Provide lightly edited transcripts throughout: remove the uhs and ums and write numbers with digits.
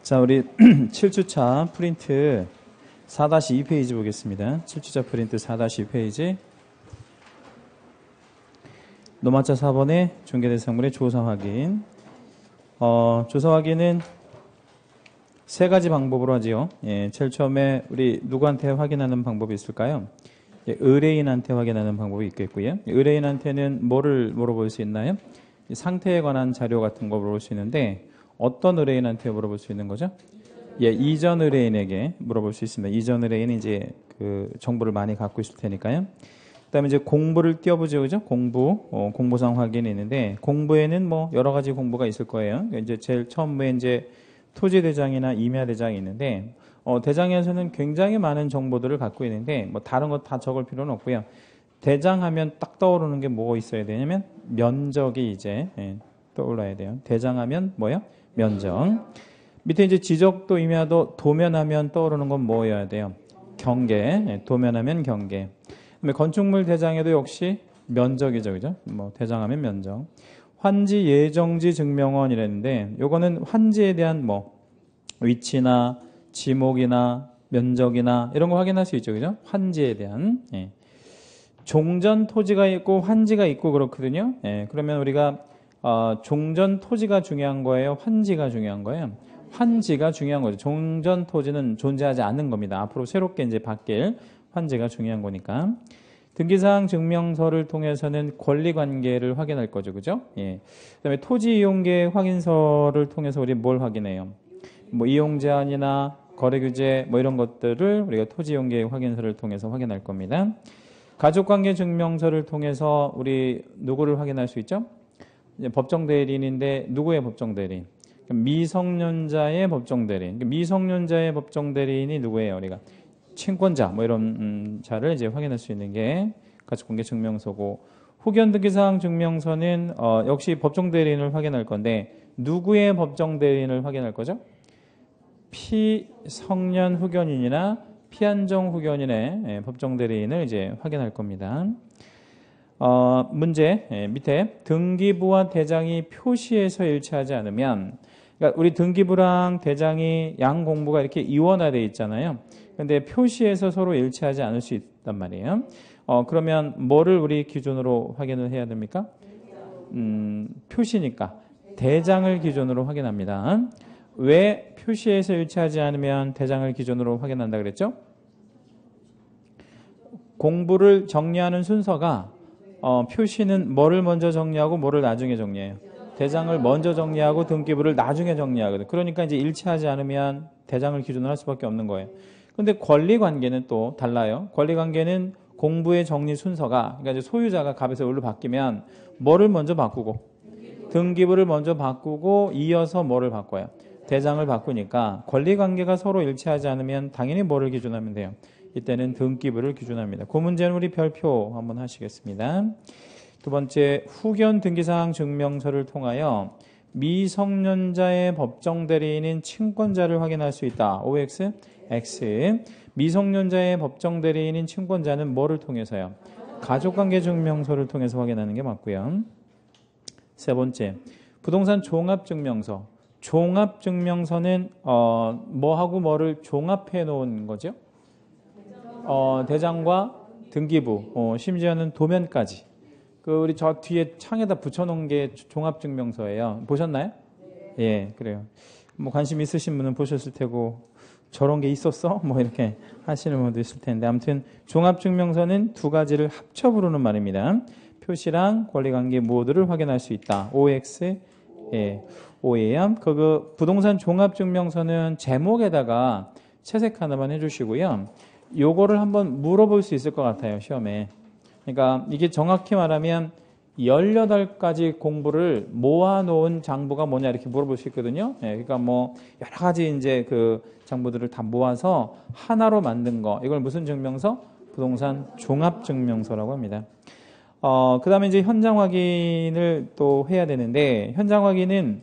자, 우리 7주차 프린트 4-2페이지 보겠습니다. 7주차 프린트 4-2페이지. 노마차 4번의 중개대상물의 조사 확인. 조사 확인은 세 가지 방법으로 하지요. 예, 제일 처음에 우리 누구한테 확인하는 방법이 있을까요? 예, 의뢰인한테 확인하는 방법이 있겠고요. 의뢰인한테는 뭐를 물어볼 수 있나요? 상태에 관한 자료 같은 거 물어볼 수 있는데 어떤 의뢰인한테 물어볼 수 있는 거죠? 예, 이전 의뢰인에게 물어볼 수 있습니다. 이전 의뢰인이 이제 그 정보를 많이 갖고 있을 테니까요. 그다음에 이제 공부를 띄워보죠, 그죠? 공부상 확인이 있는데 공부에는 뭐 여러 가지 공부가 있을 거예요. 이제 제일 처음에 이제 토지 대장이나 임야 대장이 있는데 대장에서는 굉장히 많은 정보들을 갖고 있는데 뭐 다른 거 다 적을 필요는 없고요. 대장하면 딱 떠오르는 게 뭐 있어야 되냐면 면적이 이제 떠올라야 돼요. 대장하면 뭐요? 면적. 밑에 이제 지적도 임야도 도면하면 떠오르는 건 뭐여야 돼요? 경계. 도면하면 경계. 그다음에 건축물 대장에도 역시 면적이죠, 그죠? 뭐 대장하면 면적. 환지 예정지 증명원 이랬는데 요거는 환지에 대한 뭐 위치나 지목이나 면적이나 이런 거 확인할 수 있죠, 그죠? 환지에 대한. 예. 종전 토지가 있고 환지가 있고 그렇거든요. 예. 그러면 우리가 종전 토지가 중요한 거예요? 환지가 중요한 거예요? 환지가 중요한 거죠. 종전 토지는 존재하지 않는 겁니다. 앞으로 새롭게 이제 바뀔 환지가 중요한 거니까. 등기사항 증명서를 통해서는 권리관계를 확인할 거죠, 그죠? 예. 그다음에 토지 이용계 확인서를 통해서 우리 뭘 확인해요? 뭐 이용 제한이나 거래 규제 뭐 이런 것들을 우리가 토지 이용계 확인서를 통해서 확인할 겁니다. 가족관계 증명서를 통해서 우리 누구를 확인할 수 있죠? 이제 법정 대리인인데 누구의 법정 대리인? 미성년자의 법정 대리인. 미성년자의 법정 대리인이 누구예요? 우리가 친권자 뭐 이런 자를 이제 확인할 수 있는 게 가족관계 증명서고, 후견 등기사항 증명서는 역시 법정 대리인을 확인할 건데 누구의 법정 대리인을 확인할 거죠? 피성년 후견인이나 피한정 후견인의 법정 대리인을 이제 확인할 겁니다. 문제 밑에 등기부와 대장이 표시에서 일치하지 않으면, 그러니까 우리 등기부랑 대장이 양 공부가 이렇게 이원화되어 있잖아요. 근데 표시에서 서로 일치하지 않을 수 있단 말이에요. 그러면 뭐를 우리 기준으로 확인을 해야 됩니까? 표시니까 대장을 기준으로 확인합니다. 왜 표시에서 일치하지 않으면 대장을 기준으로 확인한다 그랬죠? 공부를 정리하는 순서가 표시는 뭐를 먼저 정리하고 뭐를 나중에 정리해요? 대장을 먼저 정리하고 등기부를 나중에 정리하거든. 그러니까 이제 일치하지 않으면 대장을 기준으로 할 수밖에 없는 거예요. 근데 권리관계는 또 달라요. 권리관계는 공부의 정리 순서가, 그러니까 이제 소유자가 갑에서 을로 바뀌면 뭐를 먼저 바꾸고 등기부를 먼저 바꾸고 이어서 뭐를 바꿔요? 대장을 바꾸니까 권리관계가 서로 일치하지 않으면 당연히 뭐를 기준하면 돼요? 이때는 등기부를 기준합니다. 그 문제는 우리 별표 한번 하시겠습니다. 두 번째, 후견 등기사항 증명서를 통하여 미성년자의 법정 대리인인 친권자를 확인할 수 있다. OX, X. 미성년자의 법정 대리인인 친권자는 뭐를 통해서요? 가족관계 증명서를 통해서 확인하는 게 맞고요. 세 번째, 부동산 종합증명서. 종합증명서는 뭐하고 뭐를 종합해 놓은 거죠? 대장과 등기부, 심지어는 도면까지. 우리 저 뒤에 창에다 붙여놓은 게 종합증명서예요. 보셨나요? 예, 그래요. 뭐 관심 있으신 분은 보셨을 테고, 저런 게 있었어? 뭐 이렇게 하시는 분도 있을 텐데, 아무튼 종합증명서는 두 가지를 합쳐 부르는 말입니다. 표시랑 권리관계 모두를 확인할 수 있다. OX, 예, OAM. 그 부동산 종합증명서는 제목에다가 채색 하나만 해주시고요. 요거를 한번 물어볼 수 있을 것 같아요, 시험에. 그러니까 이게 정확히 말하면 18가지 공부를 모아놓은 장부가 뭐냐 이렇게 물어볼 수 있거든요. 예, 그러니까 뭐 여러 가지 이제 그 장부들을 다 모아서 하나로 만든 거. 이걸 무슨 증명서? 부동산 종합증명서라고 합니다. 그 다음에 이제 현장 확인을 또 해야 되는데, 현장 확인은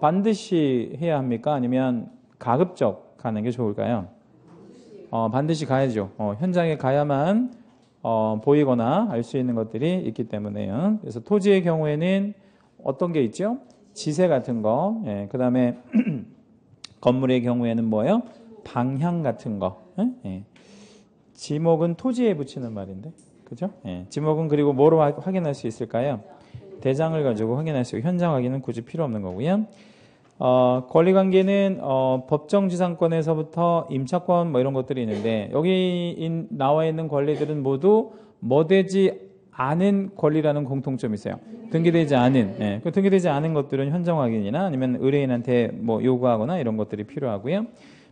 반드시 해야 합니까? 아니면 가급적 가는 게 좋을까요? 반드시 가야죠. 현장에 가야만 보이거나 알 수 있는 것들이 있기 때문에요. 그래서 토지의 경우에는 어떤 게 있죠? 지세 같은 거. 예, 그 다음에 건물의 경우에는 뭐예요? 방향 같은 거. 예. 지목은 토지에 붙이는 말인데, 그죠? 예. 지목은 그리고 뭐로 확인할 수 있을까요? 대장을 가지고 확인할 수 있고 현장 확인은 굳이 필요 없는 거고요. 권리관계는 법정지상권에서부터 임차권 뭐 이런 것들이 있는데 여기 나와 있는 권리들은 모두 뭐되지 않은 권리라는 공통점이 있어요. 등기되지 않은, 예. 그 등기되지 않은 것들은 현장 확인이나 아니면 의뢰인한테 뭐 요구하거나 이런 것들이 필요하고요.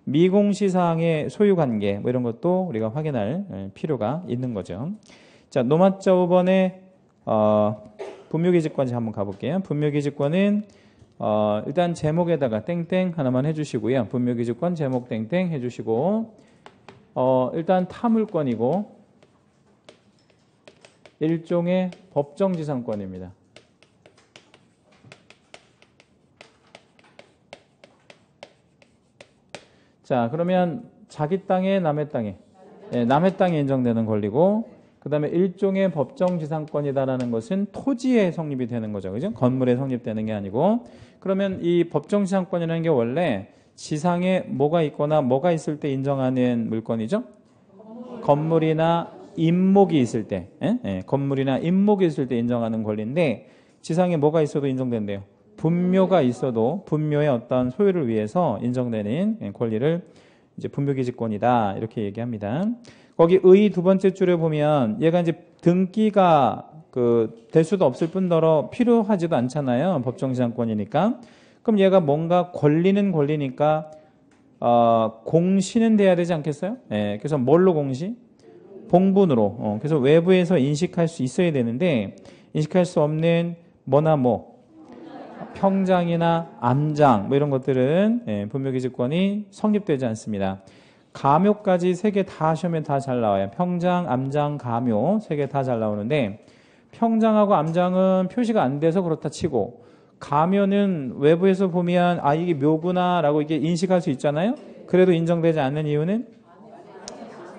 미공시사항의 소유관계 뭐 이런 것도 우리가 확인할 필요가 있는 거죠. 자, 노마자 5번에 분묘기지권지 한번 가볼게요. 분묘기지권은 일단 제목에다가 땡땡 하나만 해주시고요. 분묘기지권 제목 땡땡 해주시고 일단 타물권이고 일종의 법정지상권입니다. 자, 그러면 자기 땅에 남의 땅에, 예, 남의 땅에 인정되는 권리고, 그 다음에 일종의 법정지상권이다라는 것은 토지에 성립이 되는 거죠. 그죠? 건물에 성립되는 게 아니고. 그러면 이 법정지상권이라는 게 원래 지상에 뭐가 있거나 뭐가 있을 때 인정하는 물건이죠? 건물이나 임목이 있을 때, 예? 예, 건물이나 임목이 있을 때 인정하는 권리인데, 지상에 뭐가 있어도 인정된대요. 분묘가 있어도 분묘의 어떤 소유를 위해서 인정되는 권리를 이제 분묘기지권이다 이렇게 얘기합니다. 거기 의 두 번째 줄에 보면 얘가 이제 등기가 될 수도 없을 뿐더러 필요하지도 않잖아요. 법정지상권이니까. 그럼 얘가 뭔가 권리니까 공시는 돼야 되지 않겠어요? 예, 그래서 뭘로 공시? 봉분으로. 그래서 외부에서 인식할 수 있어야 되는데 인식할 수 없는 뭐나 뭐 평장이나 암장 뭐 이런 것들은 분묘기지권이 성립되지 않습니다. 가묘까지 세 개 다 하시면 다 잘 나와요. 평장, 암장, 가묘 세 개 다 잘 나오는데 평장하고 암장은 표시가 안 돼서 그렇다 치고 가묘는 외부에서 보면 아 이게 묘구나 라고 이게 인식할 수 있잖아요. 그래도 인정되지 않는 이유는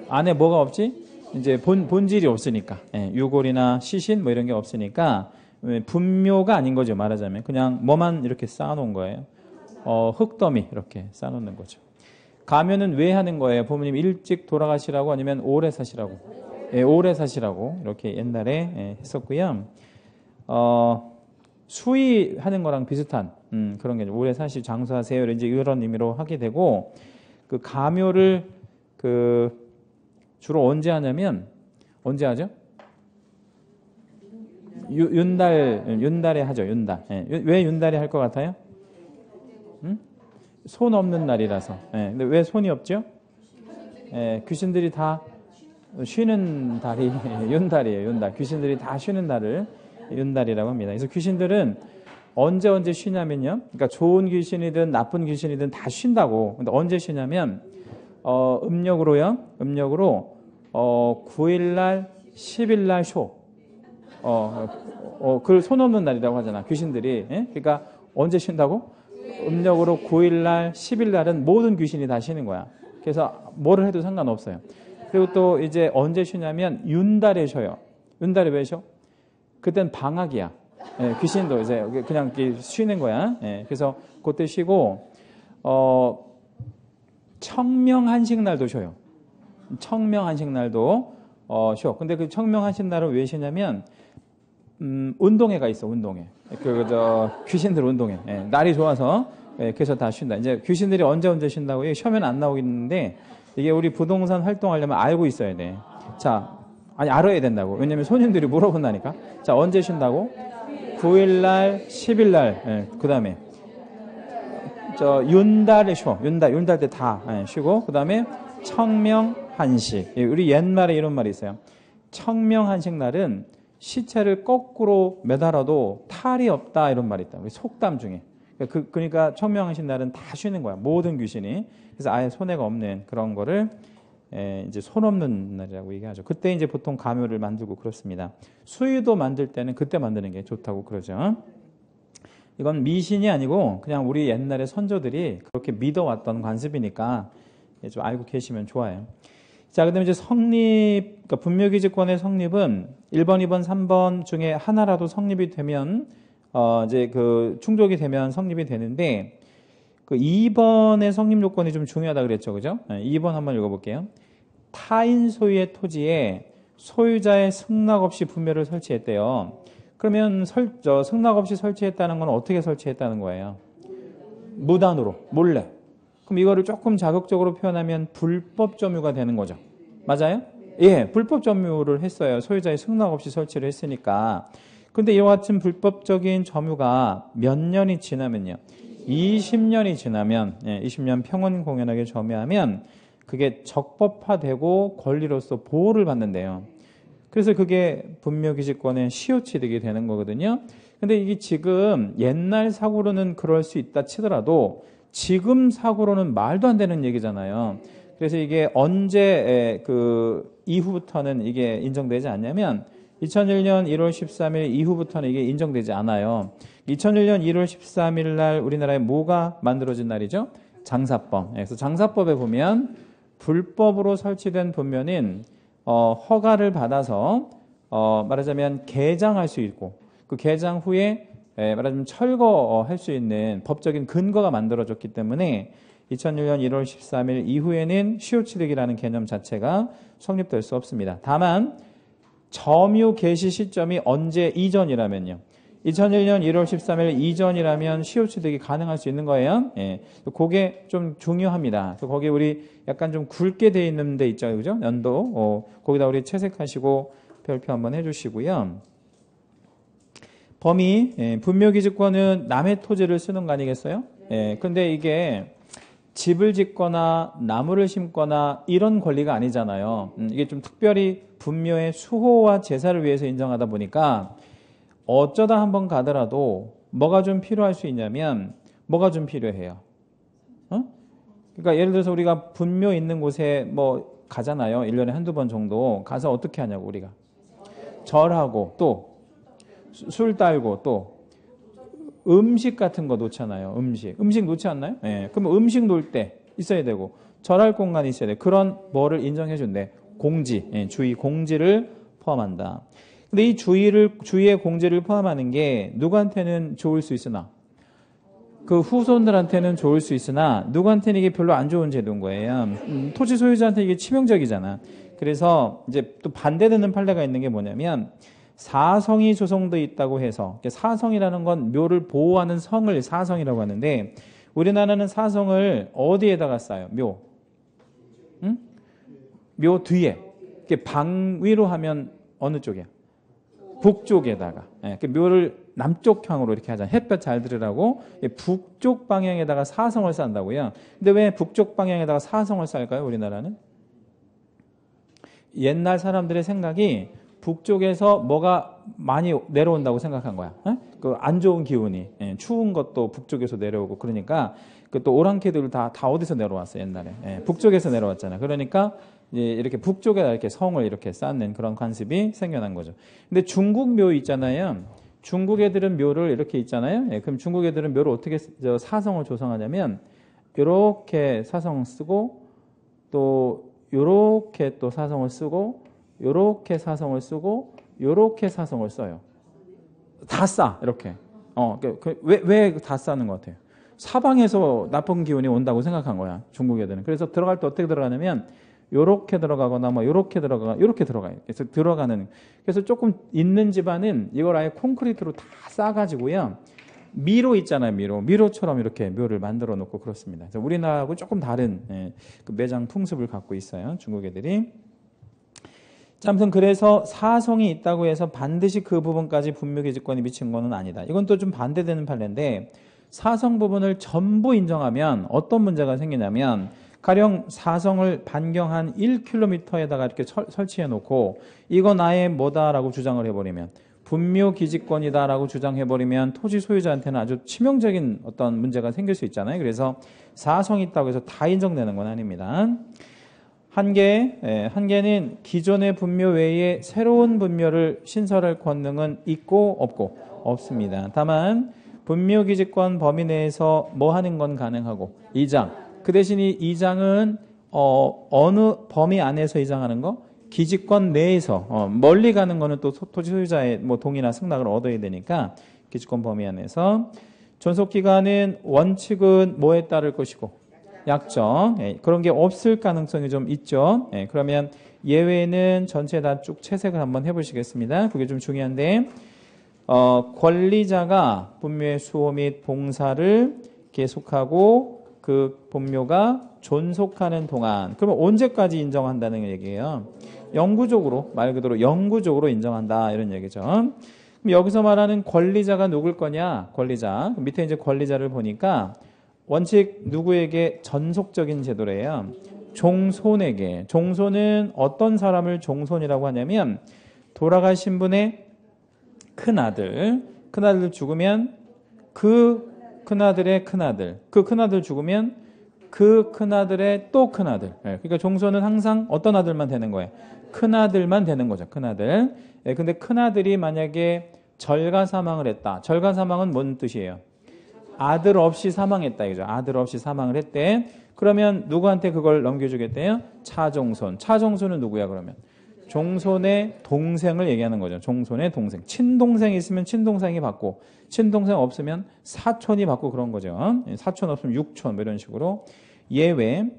안에 뭐가 없지? 이제 본질이 없으니까 유골이나 시신 뭐 이런 게 없으니까 분묘가 아닌 거죠. 말하자면 그냥 뭐만 이렇게 쌓아놓은 거예요. 흙더미 이렇게 쌓아놓는 거죠. 가면은 왜 하는 거예요? 부모님 일찍 돌아가시라고 아니면 오래 사시라고? 오래 사시라고 이렇게 옛날에 했었고요. 수의하는 거랑 비슷한 그런 게 오래 사시 장수하세요. 이제 이런 의미로 하게 되고 그 가묘를 주로 언제 하냐면 언제 하죠? 윤달에 하죠. 윤달. 왜 윤달에 할 것 같아요? 손 없는 날이라서. 근데 왜 손이 없죠? 귀신들이 다 쉬는 달이 윤달이에요. 윤달. 귀신들이 다 쉬는 달을 윤달이라고 합니다. 그래서 귀신들은 언제 쉬냐면요. 그러니까 좋은 귀신이든 나쁜 귀신이든 다 쉰다고. 근데 언제 쉬냐면 음력으로 9일날 10일날 쉬어. 그걸 손 없는 날이라고 하잖아. 귀신들이. 그러니까 언제 쉰다고? 음력으로 9일날, 10일날은 모든 귀신이 다 쉬는 거야. 그래서 뭐를 해도 상관없어요. 그리고 또 이제 언제 쉬냐면 윤달에 쉬어요. 윤달에 왜 쉬어? 그땐 방학이야. 귀신도 이제 그냥 쉬는 거야. 그래서 그때 쉬고 청명한식날도 쉬어요. 청명한식날도 쉬어. 근데 그 청명한식날은 왜 쉬냐면 운동회가 있어. 운동회. 귀신들 운동회. 날이 좋아서 그래서 다 쉰다. 이제 귀신들이 언제 쉰다고 쉬면 안 나오겠는데 이게 우리 부동산 활동하려면 알고 있어야 돼. 자, 아니 알아야 된다고. 왜냐면 손님들이 물어본다니까. 자, 언제 쉰다고? 9일날, 10일날. 그다음에 윤달에 쉬어. 윤달 때 다 쉬고 그다음에 청명한식. 우리 옛말에 이런 말이 있어요. 청명한식 날은 시체를 거꾸로 매달아도 탈이 없다 이런 말이 있다. 우리 속담 중에. 그러니까 청명한식 날은 다 쉬는 거야. 모든 귀신이. 그래서 아예 손해가 없는 그런 거를 이제 손 없는 날이라고 얘기하죠. 그때 이제 보통 가묘를 만들고 그렇습니다. 수유도 만들 때는 그때 만드는 게 좋다고 그러죠. 이건 미신이 아니고 그냥 우리 옛날에 선조들이 그렇게 믿어왔던 관습이니까 좀 알고 계시면 좋아요. 자, 그다음에 이제 그러니까 분묘기지권의 성립은 1번, 2번, 3번 중에 하나라도 성립이 되면 이제 충족이 되면 성립이 되는데 그 2번의 성립 요건이 좀 중요하다 그랬죠. 그죠? 2번 한번 읽어볼게요. 타인 소유의 토지에 소유자의 승낙 없이 분묘를 설치했대요. 그러면 승낙 없이 설치했다는 건 어떻게 설치했다는 거예요? 무단으로, 몰래. 그럼 이거를 조금 자극적으로 표현하면 불법 점유가 되는 거죠. 맞아요? 예, 불법 점유를 했어요. 소유자의 승낙 없이 설치를 했으니까. 근데 이와 같은 불법적인 점유가 몇 년이 지나면요. 20년이 지나면, 20년 평온 공연하게 점유하면 그게 적법화되고 권리로서 보호를 받는데요. 그래서 그게 분묘기지권의 시효취득이 되는 거거든요. 근데 이게 지금 옛날 사고로는 그럴 수 있다 치더라도 지금 사고로는 말도 안 되는 얘기잖아요. 그래서 이게 언제 그 이후부터는 이게 인정되지 않냐면 2001년 1월 13일 이후부터는 이게 인정되지 않아요. 2001년 1월 13일 날 우리나라에 뭐가 만들어진 날이죠? 장사법. 그래서 장사법에 보면 불법으로 설치된 분묘는 허가를 받아서 말하자면 개장할 수 있고 그 개장 후에 말하자면 철거할 수 있는 법적인 근거가 만들어졌기 때문에 2001년 1월 13일 이후에는 시효취득이라는 개념 자체가 성립될 수 없습니다. 다만 점유 개시 시점이 언제 이전이라면요. 2001년 1월 13일 이전이라면 시효취득이 가능할 수 있는 거예요. 예. 그게 좀 중요합니다. 그래서 거기 우리 약간 좀 굵게 돼 있는 데 있죠. 그죠? 연도. 거기다 우리 채색하시고 별표 한번 해주시고요. 범위, 분묘기지권은 남의 토지를 쓰는 거 아니겠어요? 예. 근데 이게 집을 짓거나 나무를 심거나 이런 권리가 아니잖아요. 이게 좀 특별히 분묘의 수호와 제사를 위해서 인정하다 보니까 어쩌다 한번 가더라도 뭐가 좀 필요할 수 있냐면 뭐가 좀 필요해요. 그러니까 예를 들어서 우리가 분묘 있는 곳에 뭐 가잖아요. 1년에 한두 번 정도 가서 어떻게 하냐고 우리가. 절하고 또 술 딸고 또 음식 같은 거 놓잖아요. 음식 놓지 않나요? 예. 그럼 음식 놓을 때 있어야 되고 절할 공간이 있어야 돼. 그런 뭐를 인정해 준대. 공지, 주의 공지를 포함한다. 근데 이 주의의 공지를 포함하는 게 누구한테는 좋을 수 있으나 그 후손들한테는 좋을 수 있으나 누구한테는 이게 별로 안 좋은 제도인 거예요. 토지 소유자한테 이게 치명적이잖아. 그래서 이제 또 반대되는 판례가 있는 게 뭐냐면 사성이 조성되어 있다고 해서 사성이라는 건 묘를 보호하는 성을 사성이라고 하는데 우리나라는 사성을 어디에다가 쌓아요? 묘. 응? 묘 뒤에. 방위로 하면 어느 쪽이야? 북쪽에다가. 묘를 남쪽향으로 이렇게 하잖아요. 햇볕 잘 들으라고 북쪽 방향에다가 사성을 쌓는다고요. 근데 왜 북쪽 방향에다가 사성을 쌓을까요? 우리나라는? 옛날 사람들의 생각이 북쪽에서 뭐가 많이 내려온다고 생각한 거야. 그 안 좋은 기운이, 추운 것도 북쪽에서 내려오고 그러니까 그 또 오랑캐들 다 어디서 내려왔어 옛날에. 북쪽에서 내려왔잖아. 그러니까 이렇게 북쪽에 이렇게 성을 이렇게 쌓는 그런 관습이 생겨난 거죠. 근데 중국 묘 있잖아요. 중국 애들은 묘를 이렇게 있잖아요. 그럼 중국 애들은 묘를 어떻게 사성을 조성하냐면 이렇게 사성 쓰고 또 요렇게 또 사성을 쓰고 요렇게 사성을 쓰고 요렇게 사성을 써요. 다 싸 이렇게. 왜 다 싸는 것 같아요? 사방에서 나쁜 기운이 온다고 생각한 거야 중국 애들은. 그래서 들어갈 때 어떻게 들어가냐면 요렇게 들어가거나 뭐 요렇게 들어가거나 요렇게 들어가요. 그래서 들어가는. 그래서 조금 있는 집안은 이걸 아예 콘크리트로 다 싸가지고요. 미로 있잖아요. 미로처럼 이렇게 묘를 만들어 놓고 그렇습니다. 그래서 우리나라하고 조금 다른 그 매장 풍습을 갖고 있어요. 중국 애들이. 아무튼 그래서 사성이 있다고 해서 반드시 그 부분까지 분묘기지권이 미친 거는 아니다. 이건 또 좀 반대되는 판례인데 사성 부분을 전부 인정하면 어떤 문제가 생기냐면 가령 사성을 반경 한 1km에다가 이렇게 설치해 놓고 이거 나의 뭐다라고 주장을 해버리면 분묘기지권이다라고 주장해버리면 토지 소유자한테는 아주 치명적인 어떤 문제가 생길 수 있잖아요. 그래서 사성이 있다고 해서 다 인정되는 건 아닙니다. 한계는 기존의 분묘 외에 새로운 분묘를 신설할 권능은 있고 없고 없습니다. 다만 분묘기지권 범위 내에서 뭐 하는 건 가능하고 이장. 그 대신 이 이장은 어느 범위 안에서 이장하는 거? 기지권 내에서 멀리 가는 거는 또 토지 소유자의 뭐 동의나 승낙을 얻어야 되니까 기지권 범위 안에서 존속기간은 원칙은 뭐에 따를 것이고 약정. 예, 그런 게 없을 가능성이 좀 있죠. 예, 그러면 예외는 전체 다 쭉 채색을 한번 해보시겠습니다. 그게 좀 중요한데 권리자가 분묘의 수호 및 봉사를 계속하고 그 분묘가 존속하는 동안 그러면 언제까지 인정한다는 얘기예요. 영구적으로 말 그대로 영구적으로 인정한다 이런 얘기죠. 그럼 여기서 말하는 권리자가 누굴 거냐? 권리자. 밑에 이제 권리자를 보니까 원칙 누구에게 전속적인 제도래요. 종손에게. 종손은 어떤 사람을 종손이라고 하냐면 돌아가신 분의 큰아들 죽으면 그 큰아들의 큰아들, 그 큰아들 죽으면 그 큰아들의 또 큰아들. 그러니까 종손은 항상 어떤 아들만 되는 거예요? 큰아들만 되는 거죠. 큰아들. 근데 큰아들이 만약에 절가 사망을 했다. 절가 사망은 뭔 뜻이에요? 아들 없이 사망했다 이거죠. 아들 없이 사망을 했대. 그러면 누구한테 그걸 넘겨주겠대요? 차종손. 차종손은 누구야 그러면? 종손의 동생을 얘기하는 거죠. 종손의 동생. 친동생이 있으면 친동생이 받고 친동생 없으면 사촌이 받고 그런 거죠. 사촌 없으면 육촌 뭐 이런 식으로. 예외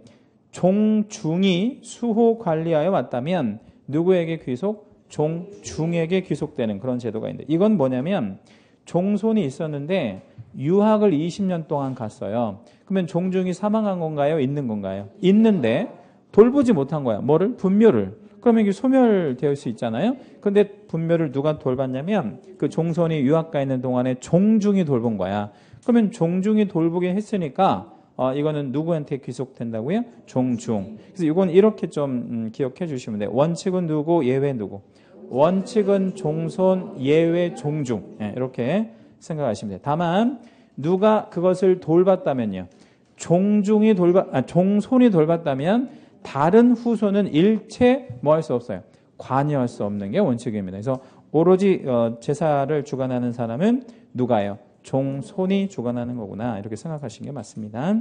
종중이 수호 관리하여 왔다면 누구에게 귀속? 종중에게 귀속되는 그런 제도가 있는데 이건 뭐냐면 종손이 있었는데 유학을 20년 동안 갔어요. 그러면 종중이 사망한 건가요? 있는 건가요? 있는데 돌보지 못한 거야. 뭐를? 분묘를. 그러면 이게 소멸될 수 있잖아요. 근데 분묘를 누가 돌봤냐면 그 종손이 유학 가 있는 동안에 종중이 돌본 거야. 그러면 종중이 돌보긴 했으니까 이거는 누구한테 귀속된다고요? 종중. 그래서 이건 이렇게 좀 기억해 주시면 돼요. 원칙은 누구, 예외 누구. 원칙은 종손, 예외 종중. 이렇게 생각하시면 돼요. 다만 누가 그것을 돌봤다면요. 종손이 돌봤다면 다른 후손은 일체 뭐 할 수 없어요. 관여할 수 없는 게 원칙입니다. 그래서 오로지 제사를 주관하는 사람은 누가요? 종손이 주관하는 거구나. 이렇게 생각하시는 게 맞습니다.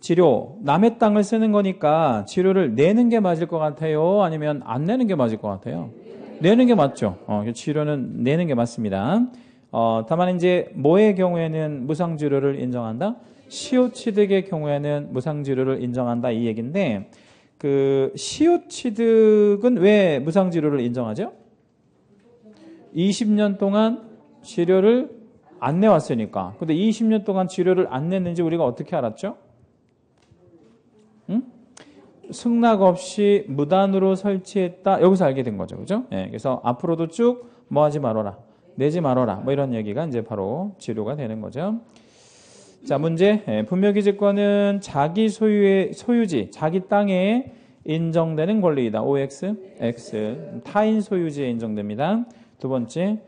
치료. 남의 땅을 쓰는 거니까 치료를 내는 게 맞을 것 같아요? 아니면 안 내는 게 맞을 것 같아요? 내는 게 맞죠. 치료는 내는 게 맞습니다. 다만 이제 뭐의 경우에는 무상치료를 인정한다? 시효취득의 경우에는 무상치료를 인정한다 이 얘기인데 그 시효취득은 왜 무상치료를 인정하죠? 20년 동안 치료를 안 내왔으니까. 근데 20년 동안 치료를 안 냈는지 우리가 어떻게 알았죠? 응? 승낙 없이 무단으로 설치했다. 여기서 알게 된 거죠. 그죠? 그래서 앞으로도 쭉 뭐 하지 말아라. 내지 말아라. 뭐 이런 얘기가 이제 바로 치료가 되는 거죠. 자, 문제. 분묘기지권은 자기 소유지, 자기 땅에 인정되는 권리이다. OX, X. 타인 소유지에 인정됩니다. 두 번째.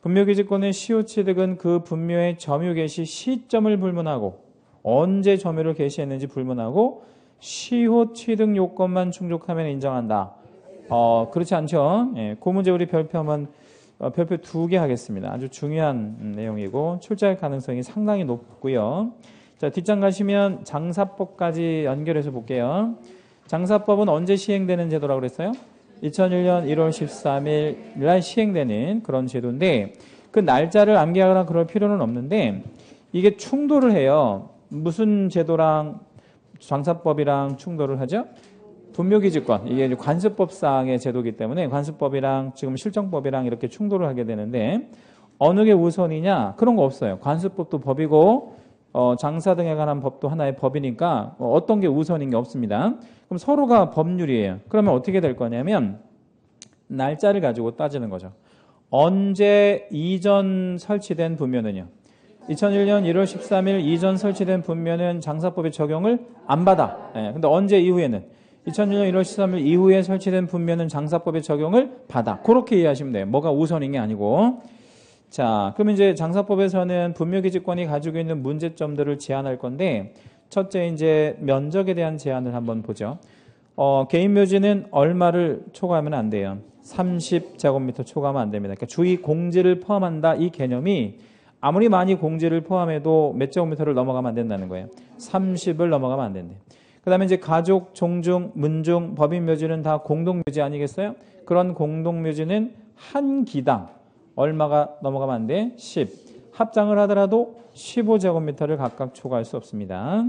분묘기지권의 시효취득은 그 분묘의 점유 개시 시점을 불문하고 언제 점유를 개시했는지 불문하고 시효취득 요건만 충족하면 인정한다. 그렇지 않죠? 그 문제 우리 별표 2개 하겠습니다. 아주 중요한 내용이고 출제할 가능성이 상당히 높고요. 자, 뒷장 가시면 장사법까지 연결해서 볼게요. 장사법은 언제 시행되는 제도라고 그랬어요? 2001년 1월 13일 날 시행되는 그런 제도인데 그 날짜를 암기하거나 그럴 필요는 없는데 이게 충돌을 해요. 무슨 제도랑 장사법이랑 충돌을 하죠? 분묘기지권, 이게 관습법상의 제도이기 때문에 관습법이랑 지금 실정법이랑 이렇게 충돌을 하게 되는데 어느 게 우선이냐? 그런 거 없어요. 관습법도 법이고 장사 등에 관한 법도 하나의 법이니까 어떤 게 우선인 게 없습니다. 그럼 서로가 법률이에요. 그러면 어떻게 될 거냐면 날짜를 가지고 따지는 거죠. 언제 이전 설치된 분묘는요? 2001년 1월 13일 이전 설치된 분묘는 장사법의 적용을 안 받아. 근데 언제 이후에는? 2001년 1월 13일 이후에 설치된 분묘는 장사법의 적용을 받아. 그렇게 이해하시면 돼요. 뭐가 우선인 게 아니고. 자, 그럼 이제 장사법에서는 분묘기지권이 가지고 있는 문제점들을 제한할 건데 첫째 이제 면적에 대한 제한을 한번 보죠. 개인 묘지는 얼마를 초과하면 안 돼요. 30제곱미터 초과하면 안 됩니다. 그러니까 주위 공지를 포함한다 이 개념이 아무리 많이 공지를 포함해도 몇 제곱미터를 넘어가면 안 된다는 거예요. 30을 넘어가면 안 된대. 그 다음에 이제 가족, 종중, 문중, 법인묘지는 다 공동묘지 아니겠어요? 그런 공동묘지는 한 기당 얼마가 넘어가면 안 돼? 10. 합장을 하더라도 15제곱미터를 각각 초과할 수 없습니다.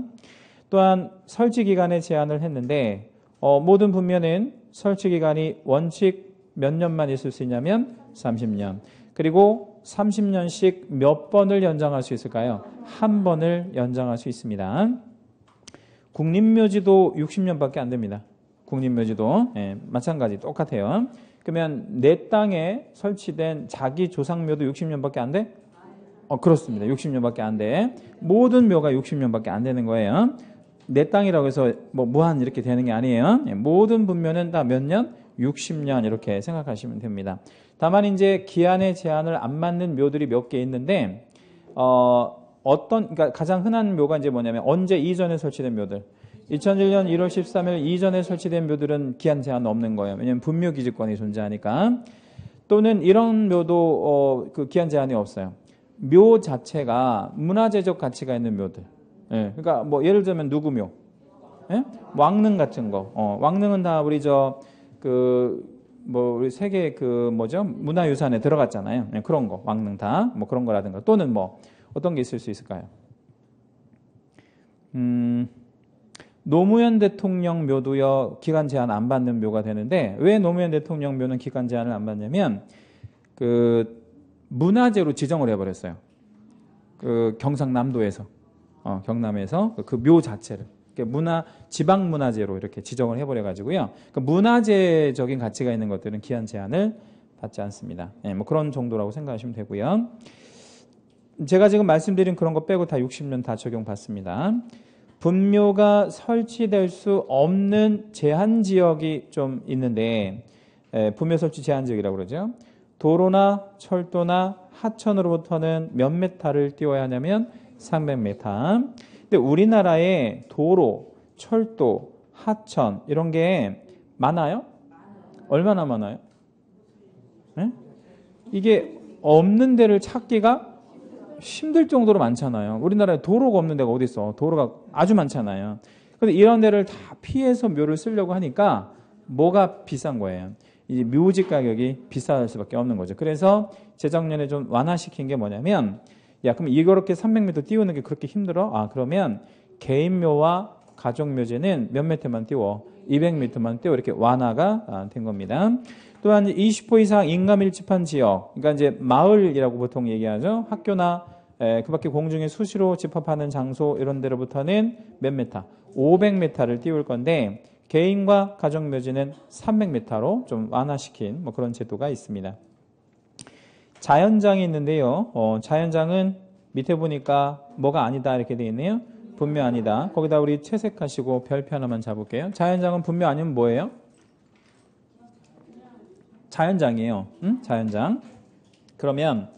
또한 설치 기간에 제한을 했는데 모든 분묘는 설치 기간이 원칙 몇 년만 있을 수 있냐면 30년. 그리고 30년씩 몇 번을 연장할 수 있을까요? 한 번을 연장할 수 있습니다. 국립묘지도 60년밖에 안 됩니다. 국립묘지도 마찬가지 똑같아요. 그러면 내 땅에 설치된 자기 조상묘도 60년밖에 안 돼? 그렇습니다. 60년밖에 안 돼. 모든 묘가 60년밖에 안 되는 거예요. 내 땅이라고 해서 뭐 무한 이렇게 되는 게 아니에요. 모든 분묘는 다 몇 년? 60년 이렇게 생각하시면 됩니다. 다만 이제 기한의 제한을 안 맞는 묘들이 몇 개 있는데 그러니까 가장 흔한 묘가 이제 뭐냐면 언제 이전에 설치된 묘들. 2001년 1월 13일 이전에 설치된 묘들은 기한 제한 없는 거예요. 왜냐하면 분묘 기지권이 존재하니까. 또는 이런 묘도 그 기한 제한이 없어요. 묘 자체가 문화재적 가치가 있는 묘들. 예, 그러니까 뭐 예를 들면 누구묘, 예? 왕릉 같은 거. 왕릉은 다 우리 우리 세계 문화유산에 들어갔잖아요. 예, 그런 거, 왕릉 다 뭐 그런 거라든가. 또는 뭐 어떤 게 있을 수 있을까요? 노무현 대통령 묘도요 기간 제한 안 받는 묘가 되는데 왜 노무현 대통령 묘는 기간 제한을 안 받냐면 그 문화재로 지정을 해버렸어요. 그 경상남도에서 경남에서 그 묘 자체를 지방 문화재로 이렇게 지정을 해버려가지고요. 그 문화재적인 가치가 있는 것들은 기한 제한을 받지 않습니다. 예, 뭐 그런 정도라고 생각하시면 되고요. 제가 지금 말씀드린 그런 거 빼고 다 60년 다 적용받습니다. 분묘가 설치될 수 없는 제한 지역이 좀 있는데 분묘 설치 제한 지역이라고 그러죠. 도로나 철도나 하천으로부터는 몇 메타를 띄워야 하냐면 300m. 근데 우리나라에 도로, 철도, 하천 이런 게 많아요? 얼마나 많아요? 네? 이게 없는 데를 찾기가 힘들 정도로 많잖아요. 우리나라에 도로가 없는 데가 어디 있어? 도로가 아주 많잖아요. 그런데 이런 데를 다 피해서 묘를 쓰려고 하니까 뭐가 비싼 거예요? 이제 묘지 가격이 비쌀 수밖에 없는 거죠. 그래서 재작년에 좀 완화시킨 게 뭐냐면 그럼 이렇게 300m 띄우는 게 그렇게 힘들어? 그러면 개인묘와 가족묘지는 몇 미터만 띄워? 200m만 띄워. 이렇게 완화가 된 겁니다. 또한 20호 이상 인가 밀집한 지역, 그러니까 이제 마을이라고 보통 얘기하죠. 학교나 그 밖에 공중에 수시로 집합하는 장소 이런 데로부터는 몇 미터? 500m를 띄울 건데 개인과 가족묘지는 300m로 좀 완화시킨 뭐 그런 제도가 있습니다. 자연장이 있는데요. 자연장은 밑에 보니까 뭐가 아니다 이렇게 되어 있네요. 분묘 아니다. 거기다 우리 채색하시고 별표 하나만 잡을게요. 자연장은 분묘 아니면 뭐예요? 자연장이에요. 자연장. 그러면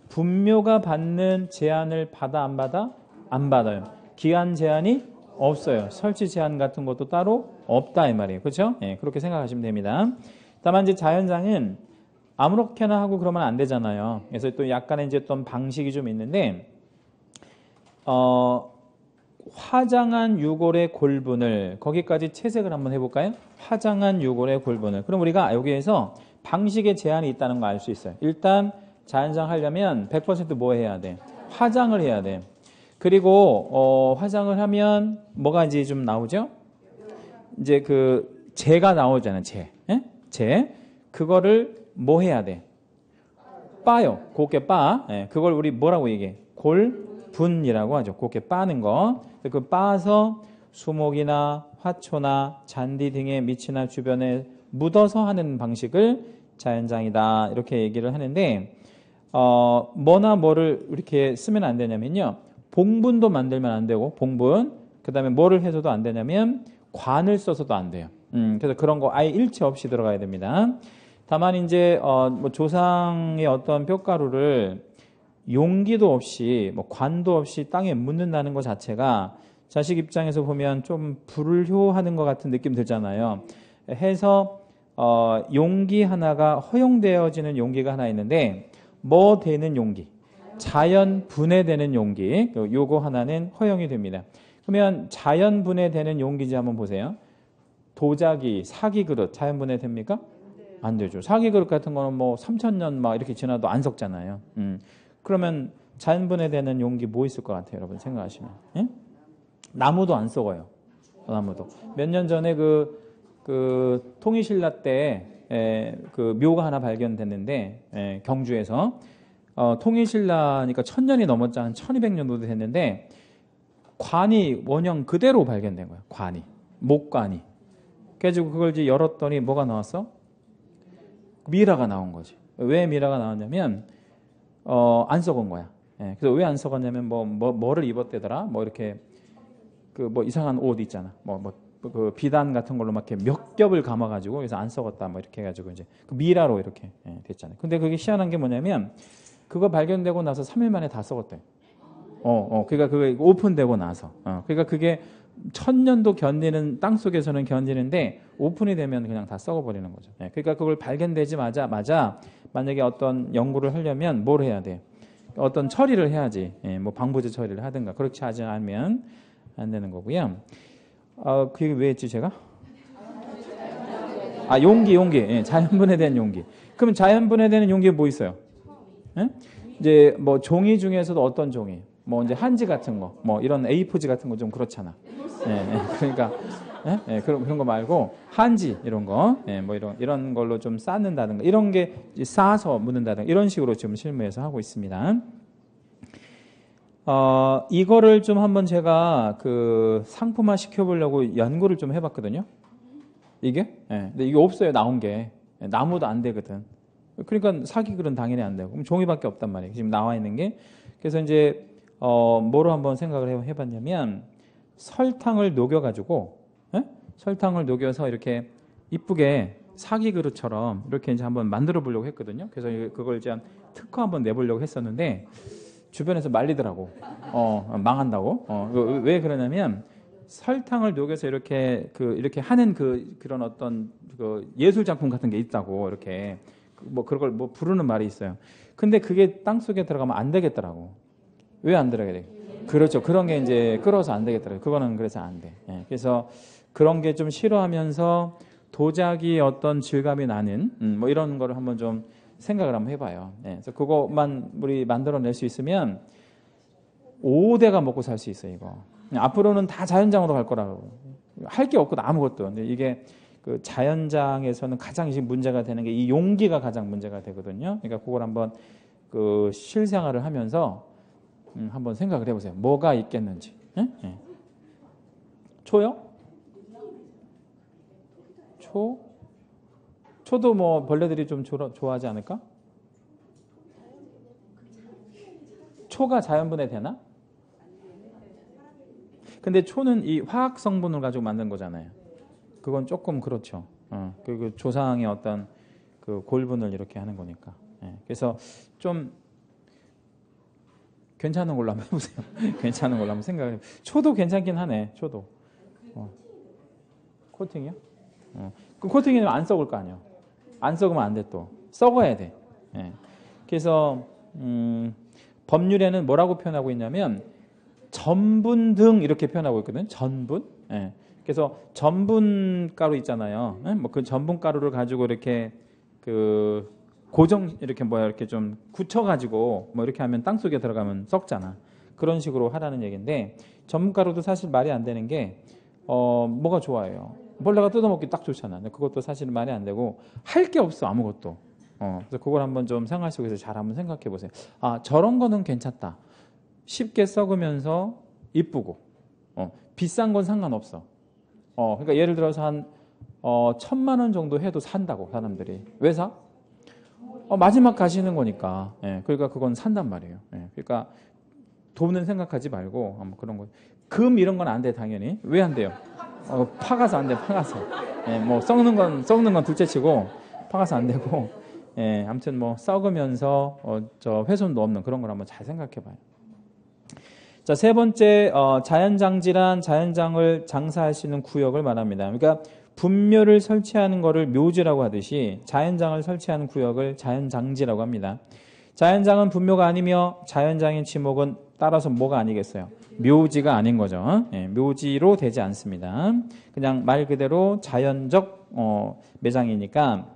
분묘가 받는 제한을 받아 안 받아? 안 받아요. 기한 제한이 없어요. 설치 제한 같은 것도 따로 없다 이 말이에요. 그렇죠? 예, 그렇게 생각하시면 됩니다. 다만 이제 자연장은 아무렇게나 하고 그러면 안 되잖아요. 그래서 또 약간의 이제 어떤 방식이 좀 있는데 화장한 유골의 골분을 거기까지 채색을 한번 해볼까요? 화장한 유골의 골분을. 그럼 우리가 여기에서 방식의 제한이 있다는 거 알 수 있어요. 일단 자연장 하려면 100% 뭐 해야 돼? 화장을 해야 돼. 그리고 화장을 하면 뭐가 이제 좀 나오죠? 이제 그 재가 나오잖아요. 재. 예? 재. 그거를 뭐 해야 돼? 빠요. 곱게 빠. 예, 그걸 우리 뭐라고 얘기해? 골분이라고 하죠. 곱게 빠는 거. 그 빠서 수목이나 화초나 잔디 등의 밑이나 주변에 묻어서 하는 방식을 자연장이다. 이렇게 얘기를 하는데 뭐나 뭐를 이렇게 쓰면 안 되냐면요. 봉분도 만들면 안 되고 봉분. 그 다음에 뭐를 해서도 안 되냐면 관을 써서도 안 돼요. 그래서 그런 거 아예 일체 없이 들어가야 됩니다. 다만 이제 뭐 조상의 어떤 뼈가루를 용기도 없이 뭐 관도 없이 땅에 묻는다는 것 자체가 자식 입장에서 보면 좀 불효하는 것 같은 느낌 들잖아요. 해서 용기 하나가 허용되어지는 용기가 하나 있는데 뭐 되는 용기? 자연 분해되는 용기. 요거 하나는 허용이 됩니다. 그러면 자연 분해되는 용기지 한번 보세요. 도자기, 사기 그릇 자연 분해 됩니까? 안 되죠. 사기 그릇 같은 거는 뭐 3000년 막 이렇게 지나도 안 썩잖아요. 그러면 자연분해되는 용기 뭐 있을 것 같아요, 여러분 생각하시면? 예? 나무도 안 썩어요. 나무도. 몇 년 전에 그 통일신라 때 그 묘가 하나 발견됐는데 경주에서 통일신라니까 1000년이 넘었잖아요. 1200년도 됐는데 관이 원형 그대로 발견된 거예요. 관이. 목관이. 그래가지고 그걸 이제 열었더니 뭐가 나왔어? 미라가 나온 거지. 왜 미라가 나왔냐면 안 썩은 거야. 그래서 왜 안 썩었냐면 뭐를 입었대더라. 뭐 이렇게 그 뭐 이상한 옷 있잖아. 그 비단 같은 걸로 막 이렇게 몇 겹을 감아가지고 그래서 안 썩었다. 뭐 이렇게 해가지고 이제 그 미라로 이렇게 됐잖아요. 근데 그게 희한한 게 뭐냐면 그거 발견되고 나서 3일 만에 다 썩었대. 그러니까 그게 오픈되고 나서. 그러니까 그게 1000년도 견디는 땅 속에서는 견디는데 오픈이 되면 그냥 다 썩어버리는 거죠. 그러니까 그걸 발견되지 마자 만약에 어떤 연구를 하려면 뭘 해야 돼? 어떤 처리를 해야지. 뭐 방부제 처리를 하든가 그렇지 하지 않으면 안 되는 거고요. 그게 왜 했지 제가? 용기. 자연분해된 용기. 그럼 자연분해되는 용기에 뭐 있어요? 이제 뭐 종이 중에서도 어떤 종이? 뭐 이제 한지 같은 거, 뭐 이런 A4지 같은 거 좀 그렇잖아. 그러니까 그런 거 말고 한지 이런 거, 뭐 이런 걸로 좀 쌓는다든가 이런 게 쌓아서 묻는다든가 이런 식으로 지금 실무에서 하고 있습니다. 이거를 좀 한번 제가 그 상품화 시켜보려고 연구를 좀 해봤거든요. 이게? 근데 이게 없어요, 나온 게. 나무도 안 되거든. 그러니까 사기글은 당연히 안 되고. 그럼 종이밖에 없단 말이에요. 지금 나와 있는 게. 그래서 이제, 뭐로 한번 생각을 해봤냐면, 설탕을 녹여가지고, 설탕을 녹여서 이렇게 이쁘게 사기 그릇처럼 이렇게 이제 한번 만들어 보려고 했거든요. 그래서 그걸 이제 특허 한번 내보려고 했었는데, 주변에서 말리더라고. 망한다고. 왜 그러냐면 설탕을 녹여서 이렇게 하는 그런 어떤 그 예술 작품 같은 게 있다고 이렇게 뭐 그걸 뭐 부르는 말이 있어요. 근데 그게 땅 속에 들어가면 안 되겠더라고. 왜 안 들어가게 돼? 그렇죠. 그런 게 이제 끓어서 안 되겠더라고. 그거는 그래서 안 돼. 그래서 그런 게 좀 싫어하면서 도자기 어떤 질감이 나는 뭐 이런 거를 한번 좀 생각을 한번 해봐요. 그래서 그것만 우리 만들어낼 수 있으면 5대가 먹고 살 수 있어요. 이거 앞으로는 다 자연장으로 갈 거라고. 할 게 없고 아무것도. 근데 이게 그 자연장에서는 가장 지금 문제가 되는 게 이 용기가 가장 문제가 되거든요. 그러니까 그걸 한번 그 실생활을 하면서 한번 생각을 해보세요. 뭐가 있겠는지. 초요? 초도 뭐 벌레들이 좀 좋아하지 않을까? 초가 자연분해 되나? 근데 초는 이 화학 성분을 가지고 만든 거잖아요. 그건 조금 그렇죠. 그 조상의 어떤 그 골분을 이렇게 하는 거니까. 그래서 좀 괜찮은 걸로 한번 해보세요. 괜찮은 걸로 한번 생각을 해보세요. 초도 괜찮긴 하네. 초도. 코팅이요? 그 코팅이면 안 썩을 거 아니에요. 안 썩으면 안 돼 또. 썩어야 돼. 그래서 법률에는 뭐라고 표현하고 있냐면 전분 등 이렇게 표현하고 있거든요. 전분. 그래서 전분가루 있잖아요. 뭐 그 전분가루를 가지고 이렇게 그 고정 이렇게 좀 굳혀가지고 뭐 이렇게 하면 땅 속에 들어가면 썩잖아. 그런 식으로 하라는 얘기인데 전분가루도 사실 말이 안 되는 게 뭐가 좋아요. 벌레가 뜯어먹기 딱 좋잖아. 근데 그것도 사실은 말이 안 되고 할 게 없어 아무것도. 그래서 그걸 한번 좀 생활 속에서 잘 한번 생각해 보세요. 저런 거는 괜찮다. 쉽게 썩으면서 이쁘고 비싼 건 상관없어. 그러니까 예를 들어서 한 1000만 원 정도 해도 산다고 사람들이. 왜 사? 마지막 가시는 거니까. 그러니까 그건 산단 말이에요. 그러니까 돈은 생각하지 말고 그런 거. 금 이런 건 안 돼 당연히. 왜 안 돼요? 파가서 안 돼. 파가서. 뭐 썩는 건 둘째치고 파가서 안 되고. 아무튼 뭐 썩으면서 저 훼손도 없는 그런 걸 한번 잘 생각해봐요. 자, 세 번째 자연장지란 자연장을 장사할 수 있는 구역을 말합니다. 그러니까 분묘를 설치하는 것을 묘지라고 하듯이 자연장을 설치하는 구역을 자연장지라고 합니다. 자연장은 분묘가 아니며 자연장인 지목은 따라서 뭐가 아니겠어요? 묘지가 아닌 거죠. 묘지로 되지 않습니다. 그냥 말 그대로 자연적 매장이니까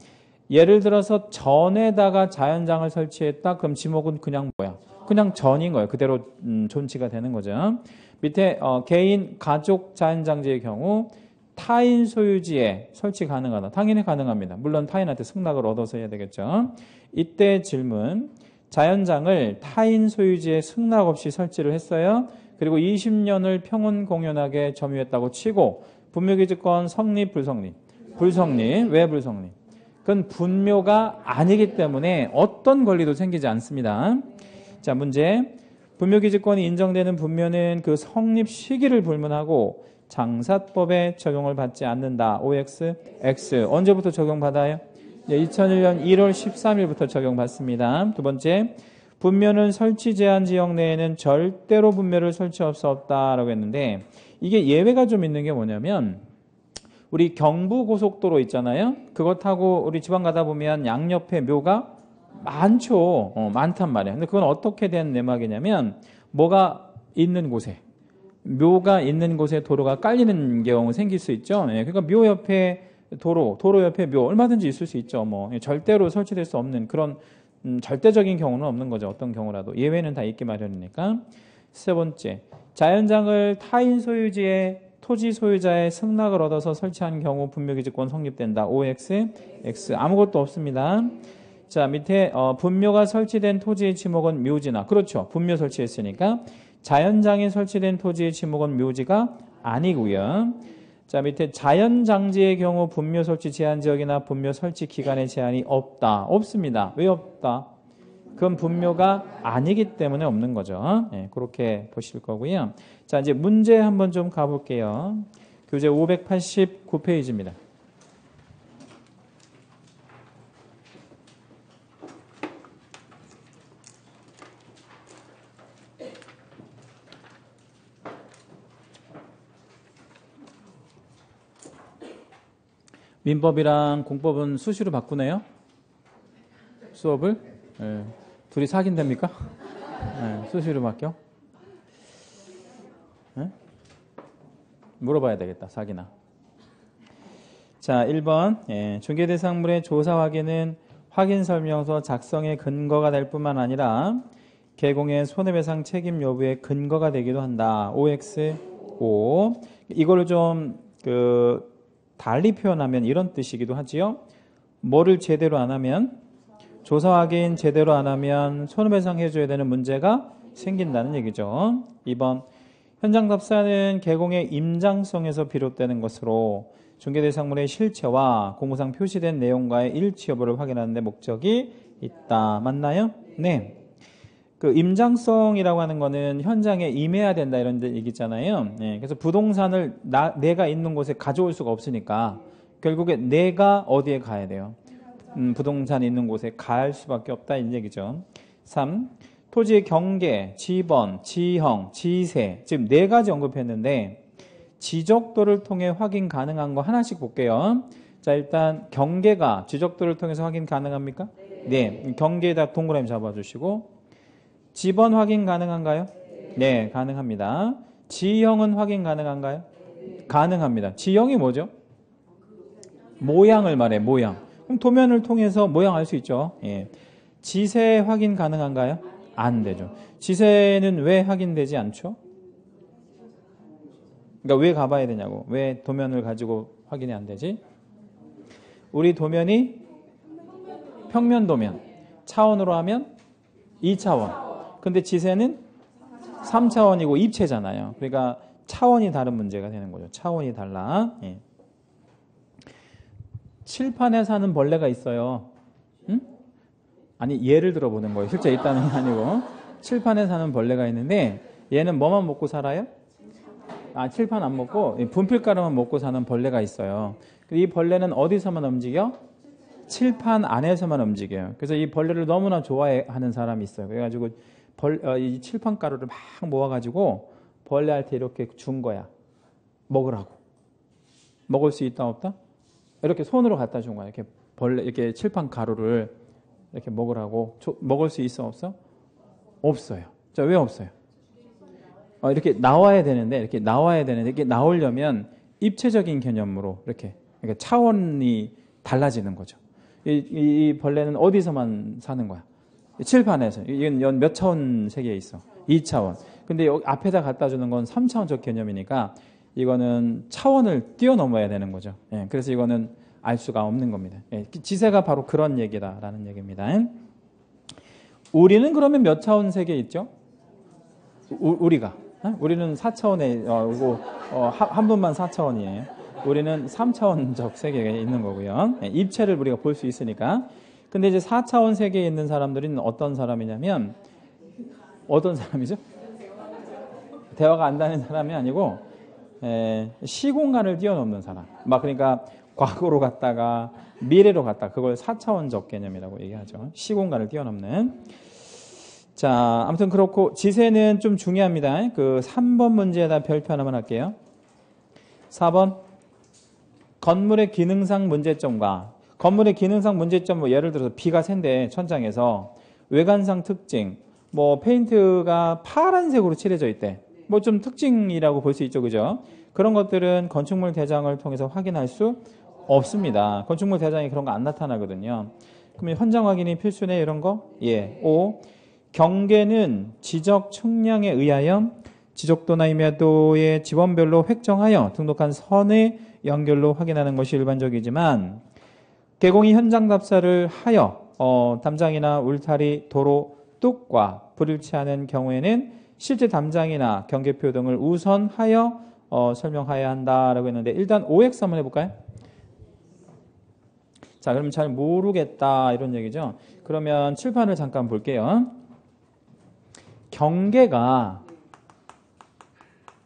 예를 들어서 전에다가 자연장을 설치했다. 그럼 지목은 그냥 뭐야? 그냥 전인 거예요. 그대로 존치가 되는 거죠. 밑에 개인, 가족, 자연장지의 경우 타인 소유지에 설치 가능하다. 당연히 가능합니다. 물론 타인한테 승낙을 얻어서 해야 되겠죠. 이때 질문, 자연장을 타인 소유지에 승낙 없이 설치를 했어요. 그리고 20년을 평온 공연하게 점유했다고 치고 분묘기지권 성립, 불성립? 불성립. 왜 불성립? 그건 분묘가 아니기 때문에 어떤 권리도 생기지 않습니다. 자, 문제. 분묘기지권이 인정되는 분묘는 그 성립 시기를 불문하고 장사법에 적용을 받지 않는다. OX, X. 언제부터 적용받아요? 2001년 1월 13일부터 적용받습니다. 두 번째, 분묘는 설치 제한 지역 내에는 절대로 분묘를 설치할 수 없다라고 했는데 이게 예외가 좀 있는 게 뭐냐면 우리 경부고속도로 있잖아요. 그거 타고 우리 지방 가다 보면 양옆에 묘가 많죠. 많단 말이에요. 근데 그건 어떻게 된 내막이냐면 뭐가 있는 곳에 묘가 있는 곳에 도로가 깔리는 경우 생길 수 있죠. 네, 그러니까 묘 옆에 도로 옆에 묘 얼마든지 있을 수 있죠. 뭐 절대로 설치될 수 없는 그런 절대적인 경우는 없는 거죠. 어떤 경우라도 예외는 다 있기 마련이니까. 세 번째, 자연장을 타인 소유지에 토지 소유자의 승낙을 얻어서 설치한 경우 분묘기지권 성립된다. OX, X. 아무것도 없습니다. 자, 밑에 분묘가 설치된 토지의 지목은 묘지나, 그렇죠. 분묘 설치했으니까 자연장에 설치된 토지의 지목은 묘지가 아니고요. 자, 밑에 자연장지의 경우 분묘 설치 제한 지역이나 분묘 설치 기간의 제한이 없다. 없습니다. 왜 없다? 그건 분묘가 아니기 때문에 없는 거죠. 네, 그렇게 보실 거고요. 자, 이제 문제 한번 좀 가볼게요. 교재 589페이지입니다. 민법이랑 공법은 수시로 바꾸네요. 수업을. 네. 둘이 사귄답니까? 네. 수시로 바뀌어? 네? 물어봐야 되겠다. 사귀나. 자, 1번. 예. 중개대상물의 조사 확인은 확인 설명서 작성의 근거가 될 뿐만 아니라 개공의 손해배상 책임 여부의 근거가 되기도 한다. OX, O. 이거를 좀 달리 표현하면 이런 뜻이기도 하지요. 뭐를 제대로 안 하면, 조사 확인 제대로 안 하면 손해배상 해줘야 되는 문제가 생긴다는 얘기죠. 2번, 현장 답사는 개공의 임장성에서 비롯되는 것으로 중개대상물의 실체와 공고상 표시된 내용과의 일치 여부를 확인하는 데 목적이 있다. 맞나요? 네. 그 임장성이라고 하는 거는 현장에 임해야 된다 이런 얘기잖아요. 네, 그래서 부동산을 내가 있는 곳에 가져올 수가 없으니까 결국에 내가 어디에 가야 돼요? 부동산 있는 곳에 갈 수밖에 없다 이런 얘기죠. 3. 토지의 경계, 지번, 지형, 지세 지금 네 가지 언급했는데 지적도를 통해 확인 가능한 거 하나씩 볼게요. 자, 일단 경계가 지적도를 통해서 확인 가능합니까? 네. 경계에다 동그라미 잡아주시고 지번 확인 가능한가요? 네, 가능합니다. 지형은 확인 가능한가요? 가능합니다. 지형이 뭐죠? 모양을 말해, 모양. 그럼 도면을 통해서 모양 알 수 있죠. 예. 지세 확인 가능한가요? 안 되죠. 지세는 왜 확인되지 않죠? 그러니까 왜 가봐야 되냐고. 왜 도면을 가지고 확인이 안 되지? 우리 도면이 평면 도면. 차원으로 하면 2차원. 근데 지세는 3차원이고 입체잖아요. 그러니까 차원이 다른 문제가 되는 거죠. 차원이 달라. 예. 칠판에 사는 벌레가 있어요. 응? 아니 예를 들어보는 거예요. 실제 있다는 게 아니고 칠판에 사는 벌레가 있는데 얘는 뭐만 먹고 살아요? 칠판 안 먹고 분필가루만 먹고 사는 벌레가 있어요. 이 벌레는 어디서만 움직여? 칠판 안에서만 움직여요. 그래서 이 벌레를 너무나 좋아하는 사람이 있어요. 그래가지고 이 칠판 가루를 막 모아가지고 벌레한테 이렇게 준 거야. 먹으라고. 먹을 수 있다 없다? 이렇게 손으로 갖다 준 거야. 이렇게 칠판 가루를 이렇게 먹으라고. 먹을 수 있어 없어? 없어요. 자, 왜 없어요? 이렇게 나와야 되는데 이렇게 나오려면 입체적인 개념으로 이렇게 그러니까 차원이 달라지는 거죠. 이 벌레는 어디서만 사는 거야? 칠판에서. 이건 몇 차원 세계에 있어? 2차원. 근데 여기 앞에다 갖다 주는 건 3차원적 개념이니까 이거는 차원을 뛰어넘어야 되는 거죠. 예, 그래서 이거는 알 수가 없는 겁니다. 예, 지세가 바로 그런 얘기다라는 얘기입니다. 우리는 그러면 몇 차원 세계에 있죠? 우리가. 우리는 4차원에, 한 분만 4차원이에요. 우리는 3차원적 세계에 있는 거고요. 예, 입체를 우리가 볼 수 있으니까. 근데 이제 4차원 세계에 있는 사람들은 어떤 사람이냐면, 어떤 사람이죠? 대화가 안 되는 사람이 아니고, 시공간을 뛰어넘는 사람. 막 그러니까 과거로 갔다가 미래로 갔다. 그걸 4차원적 개념이라고 얘기하죠. 시공간을 뛰어넘는. 자, 아무튼 그렇고 지세는 좀 중요합니다. 그 3번 문제에다 별표 하나만 할게요. 4번 건물의 기능상 문제점과 건물의 기능상 문제점, 뭐 예를 들어서 비가 샌데 천장에서 외관상 특징, 뭐 페인트가 파란색으로 칠해져 있대. 뭐 좀 특징이라고 볼 수 있죠, 그죠? 그런 것들은 건축물 대장을 통해서 확인할 수 없습니다. 건축물 대장이 그런 거 안 나타나거든요. 그러면 현장 확인이 필수네, 이런 거? 예. 5. 경계는 지적 측량에 의하여 지적도나 임야도의 지번별로 획정하여 등록한 선의 연결로 확인하는 것이 일반적이지만 개공이 현장 답사를 하여 담장이나 울타리, 도로, 뚝과 불일치하는 경우에는 실제 담장이나 경계표 등을 우선하여 설명해야 한다라고 했는데 일단 OX 한번 해볼까요? 자, 그럼 잘 모르겠다 이런 얘기죠. 그러면 칠판을 잠깐 볼게요. 경계가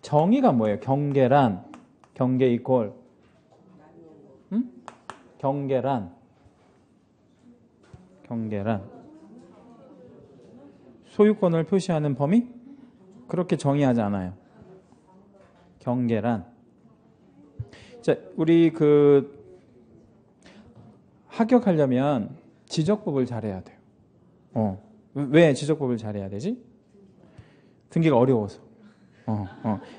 정의가 뭐예요? 경계란 경계 이퀄 경계란 소유권을 표시하는 범위? 그렇게 정의하지 않아요. 경계란. 자, 우리 그 합격하려면 지적법을 잘해야 돼요. 왜 지적법을 잘해야 되지? 등기가 어려워서.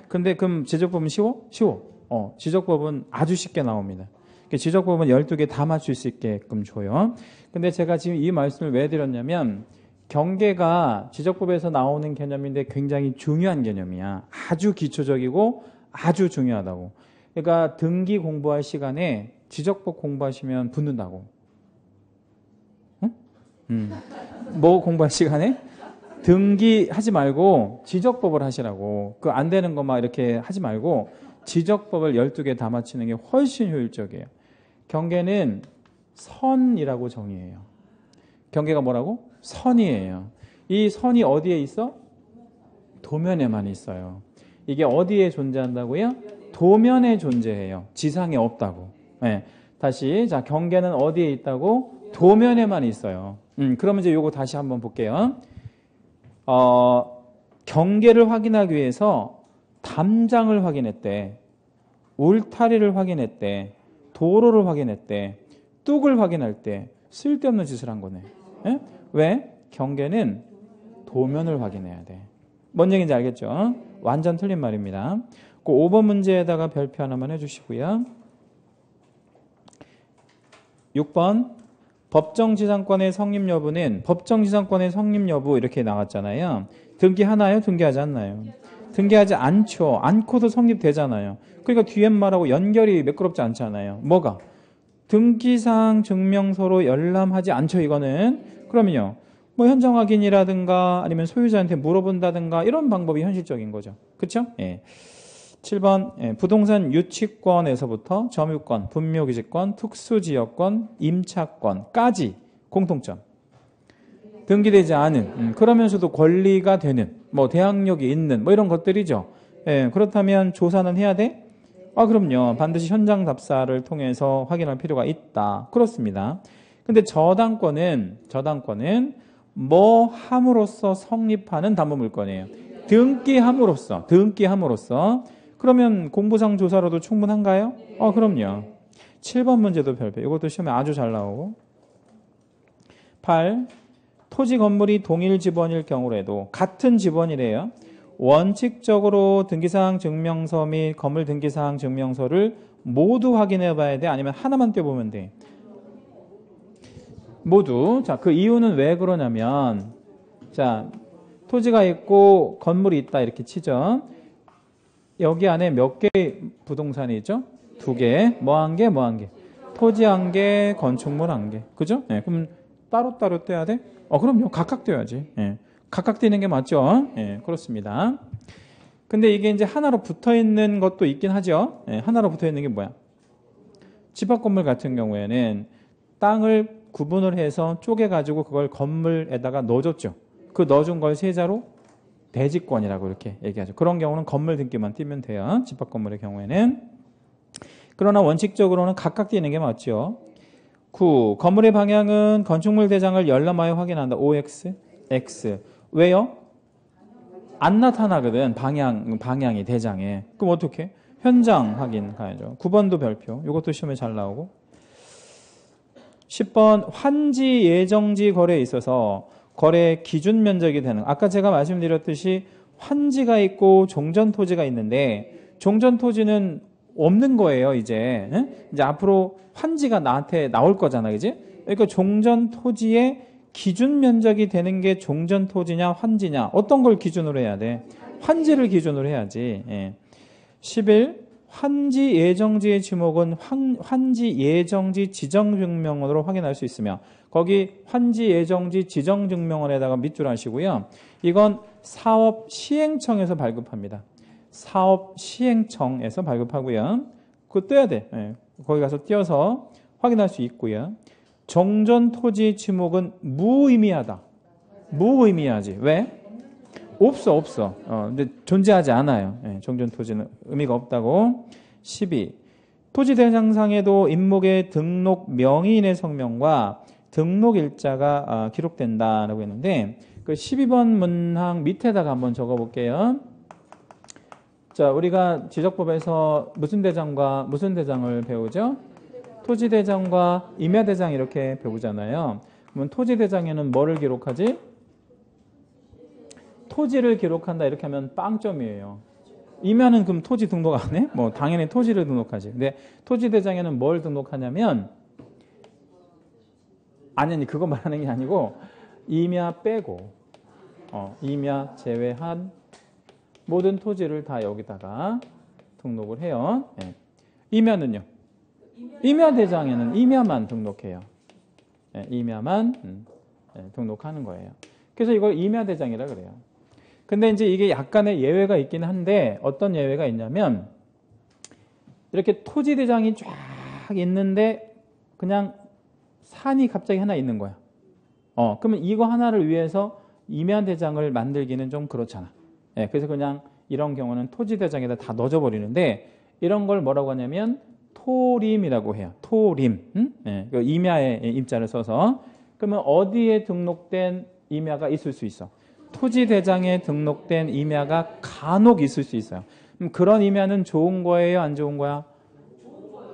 근데 그럼 지적법은 쉬워? 쉬워. 지적법은 아주 쉽게 나옵니다. 지적법은 12개 다 맞출 수 있게끔 줘요. 근데 제가 지금 이 말씀을 왜 드렸냐면 경계가 지적법에서 나오는 개념인데 굉장히 중요한 개념이야. 아주 기초적이고 아주 중요하다고. 그러니까 등기 공부할 시간에 지적법 공부하시면 붙는다고. 응? 뭐 공부할 시간에? 등기 하지 말고 지적법을 하시라고. 그 안 되는 거 막 이렇게 하지 말고 지적법을 12개 다 맞추는 게 훨씬 효율적이에요. 경계는 선이라고 정의해요. 경계가 뭐라고? 선이에요. 이 선이 어디에 있어? 도면에만 있어요. 이게 어디에 존재한다고요? 도면에 존재해요. 지상에 없다고. 네. 다시, 자, 경계는 어디에 있다고? 도면에만 있어요. 그러면 이제 요거 다시 한번 볼게요. 경계를 확인하기 위해서 담장을 확인했대. 울타리를 확인했대. 도로를 확인했대. 뚝을 확인할 때 쓸데없는 짓을 한 거네. 예? 왜? 경계는 도면을 확인해야 돼. 뭔 얘기인지 알겠죠? 완전 틀린 말입니다. 그 5번 문제에다가 별표 하나만 해주시고요. 6번 법정지상권의 성립 여부는 법정지상권의 성립 여부 이렇게 나왔잖아요. 등기하나요? 등기하지 않나요? 등기하지 않죠. 않고도 성립되잖아요. 그러니까 뒤에 말하고 연결이 매끄럽지 않잖아요. 뭐가? 등기사항 증명서로 열람하지 않죠. 이거는. 그러면요. 뭐 현장 확인이라든가 아니면 소유자한테 물어본다든가 이런 방법이 현실적인 거죠. 그렇죠? 예. 7번 예. 부동산 유치권에서부터 점유권, 분묘기지권, 특수지역권, 임차권까지 공통점. 등기되지 않은 그러면서도 권리가 되는 뭐 대항력이 있는 뭐 이런 것들이죠. 예. 그렇다면 조사는 해야 돼? 그럼요. 반드시 현장 답사를 통해서 확인할 필요가 있다. 그렇습니다. 근데 저당권은 뭐 함으로써 성립하는 담보물권이에요. 등기함으로써. 그러면 공부상 조사로도 충분한가요? 그럼요. 7번 문제도 별표. 이것도 시험에 아주 잘 나오고. 8. 토지 건물이 동일 지번일 경우라도 같은 지번이래요. 원칙적으로 등기사항 증명서 및 건물 등기사항 증명서를 모두 확인해 봐야 돼? 아니면 하나만 떼보면 돼? 모두. 자, 그 이유는 왜 그러냐면, 자, 토지가 있고 건물이 있다 이렇게 치죠. 여기 안에 몇 개의 부동산이 있죠? 2개. 뭐 한 개, 뭐 한 개. 토지 한 개, 건축물 한 개. 그죠? 예, 그럼 따로따로 떼야 돼? 그럼요. 각각 떼야지. 예. 각각 떼는 게 맞죠? 예, 그렇습니다. 근데 이게 이제 하나로 붙어 있는 것도 있긴 하죠. 예, 하나로 붙어 있는 게 뭐야? 집합 건물 같은 경우에는 땅을 구분을 해서 쪼개가지고 그걸 건물에다가 넣어줬죠. 그 넣어준 걸 세자로 대지권이라고 이렇게 얘기하죠. 그런 경우는 건물 등기만 띄면 돼요. 집합 건물의 경우에는. 그러나 원칙적으로는 각각 띄는 게 맞죠. 9. 건물의 방향은 건축물 대장을 열람하여 확인한다. OX, X. 왜요? 안 나타나거든. 방향이 대장에. 그럼 어떻게? 현장 확인 가야죠. 9번도 별표. 이것도 시험에 잘 나오고. 10번 환지 예정지 거래에 있어서 거래 기준 면적이 되는. 아까 제가 말씀드렸듯이 환지가 있고 종전 토지가 있는데 종전 토지는 없는 거예요, 이제. 이제 앞으로 환지가 나한테 나올 거잖아, 그지? 그러니까 종전 토지의 기준 면적이 되는 게 종전 토지냐, 환지냐, 어떤 걸 기준으로 해야 돼? 환지를 기준으로 해야지. 예. 11. 환지 예정지의 지목은 환지 예정지 지정증명원으로 확인할 수 있으며 거기 환지 예정지 지정증명원에다가 밑줄 하시고요. 이건 사업시행청에서 발급합니다. 사업시행청에서 발급하고요. 그거 떼야 돼. 예. 거기 가서 띄어서 확인할 수 있고요. 종전토지 지목은 무의미하다. 무의미하지. 왜? 없어. 근데 존재하지 않아요. 예, 종전토지는 의미가 없다고. 12. 토지 대장상에도 임목의 등록 명의인의 성명과 등록일자가 기록된다라고 했는데 그 12번 문항 밑에다가 한번 적어볼게요. 자, 우리가 지적법에서 무슨 대장과 무슨 대장을 배우죠? 토지대장과 임야대장 이렇게 배우잖아요. 그러면 토지대장에는 뭐를 기록하지? 토지를 기록한다 이렇게 하면 빵점이에요. 임야는 그럼 토지 등록 안 해? 뭐 당연히 토지를 등록하지. 근데 토지대장에는 뭘 등록하냐면 아니 그거 말하는 게 아니고 임야 빼고 임야 제외한 모든 토지를 다 여기다가 등록을 해요. 네. 임야는요? 임야대장에는 임야만 등록해요. 네, 임야만 등록하는 거예요. 그래서 이걸 임야대장이라 그래요. 근데 이제 이게 약간의 예외가 있긴 한데 어떤 예외가 있냐면 이렇게 토지대장이 쫙 있는데 그냥 산이 갑자기 하나 있는 거야. 그러면 이거 하나를 위해서 임야대장을 만들기는 좀 그렇잖아. 네, 그래서 그냥 이런 경우는 토지대장에다 다 넣어줘 버리는데 이런 걸 뭐라고 하냐면 토림이라고 해요. 토림. 네, 그 임야에 임자를 써서. 그러면 어디에 등록된 임야가 있을 수 있어? 토지대장에 등록된 임야가 간혹 있을 수 있어요. 그럼 그런 임야는 좋은 거예요? 안 좋은 거야?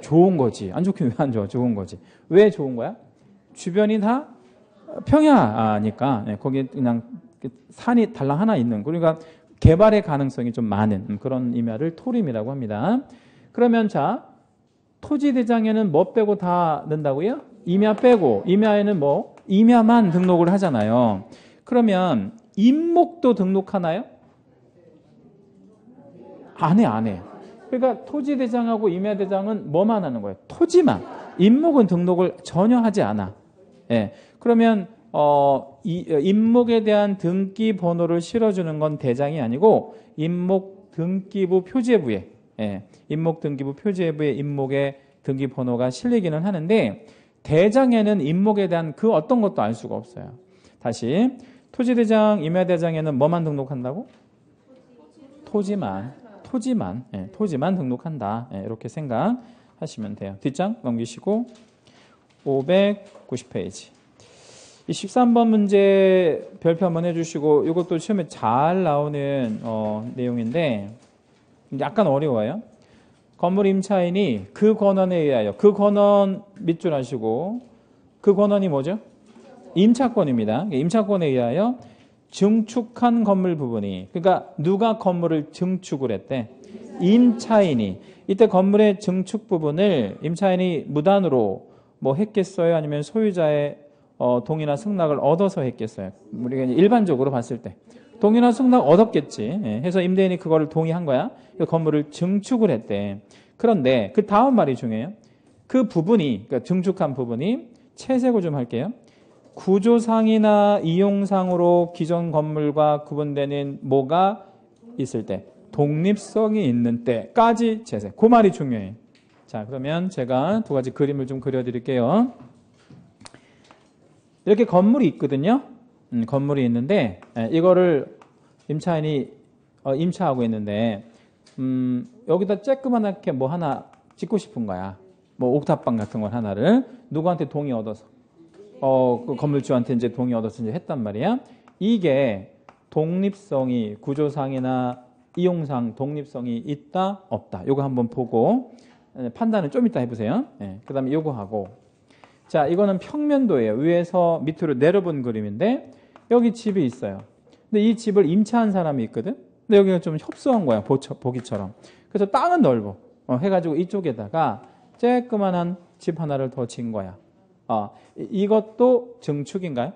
좋은 거지. 안 좋긴 왜 안 좋아? 좋은 거지. 왜 좋은 거야? 주변이 다 평야니까 거기 그냥 산이 달랑 하나 있는 그러니까 개발의 가능성이 좀 많은 그런 임야를 토림이라고 합니다. 그러면 자 토지대장에는 뭐 빼고 다 넣는다고요? 임야 빼고 임야에는 뭐? 임야만 등록을 하잖아요. 그러면 임목도 등록하나요? 안 해. 그러니까 토지대장하고 임야대장은 뭐만 하는 거예요? 토지만. 임목은 등록을 전혀 하지 않아. 예. 그러면 임목에 대한 등기 번호를 실어주는 건 대장이 아니고 임목 등기부 표제부에 임목 등기부 표제부에 임목의 등기 번호가 실리기는 하는데 대장에는 임목에 대한 그 어떤 것도 알 수가 없어요. 다시 토지대장, 임야대장에는 뭐만 등록한다고? 토지만 등록한다. 이렇게 생각하시면 돼요. 뒷장 넘기시고 590페이지. 이 13번 문제 별표 한번 해주시고 이것도 시험에 잘 나오는 내용인데 약간 어려워요. 건물 임차인이 그 권한에 의하여 그 권한 밑줄 하시고 그 권한이 뭐죠? 임차권입니다. 임차권에 의하여 증축한 건물 부분이 그러니까 누가 건물을 증축을 했대? 임차인이. 이때 건물의 증축 부분을 임차인이 무단으로 뭐 했겠어요? 아니면 소유자의 동의나 승낙을 얻어서 했겠어요? 우리가 일반적으로 봤을 때 동의나 승낙 얻었겠지. 예, 해서 임대인이 그거를 동의한 거야. 그 건물을 증축을 했대. 그런데 그 다음 말이 중요해요. 그 부분이, 그러니까 증축한 부분이 채색을 좀 할게요. 구조상이나 이용상으로 기존 건물과 구분되는 뭐가 있을 때, 독립성이 있는 때까지 채색. 그 말이 중요해요. 자, 그러면 제가 두 가지 그림을 좀 그려드릴게요. 이렇게 건물이 있거든요. 건물이 있는데 이거를 임차인이 임차하고 있는데 여기다 쬐끄만하게 뭐 하나 짓고 싶은 거야. 뭐 옥탑방 같은 걸 하나를 누구한테 동의 얻어서 그 건물주한테 이제 동의 얻어서 이제 했단 말이야. 이게 독립성이 구조상이나 이용상 독립성이 있다 없다. 요거 한번 보고 판단을 좀 이따 해보세요. 그다음에 요거 하고. 자, 이거는 평면도예요. 위에서 밑으로 내려본 그림인데 여기 집이 있어요. 근데 이 집을 임차한 사람이 있거든. 근데 여기가 좀 협소한 거야. 보기처럼. 그래서 땅은 넓어. 해가지고 이쪽에다가 쬐끄만한 집 하나를 더 지은 거야. 이것도 증축인가요?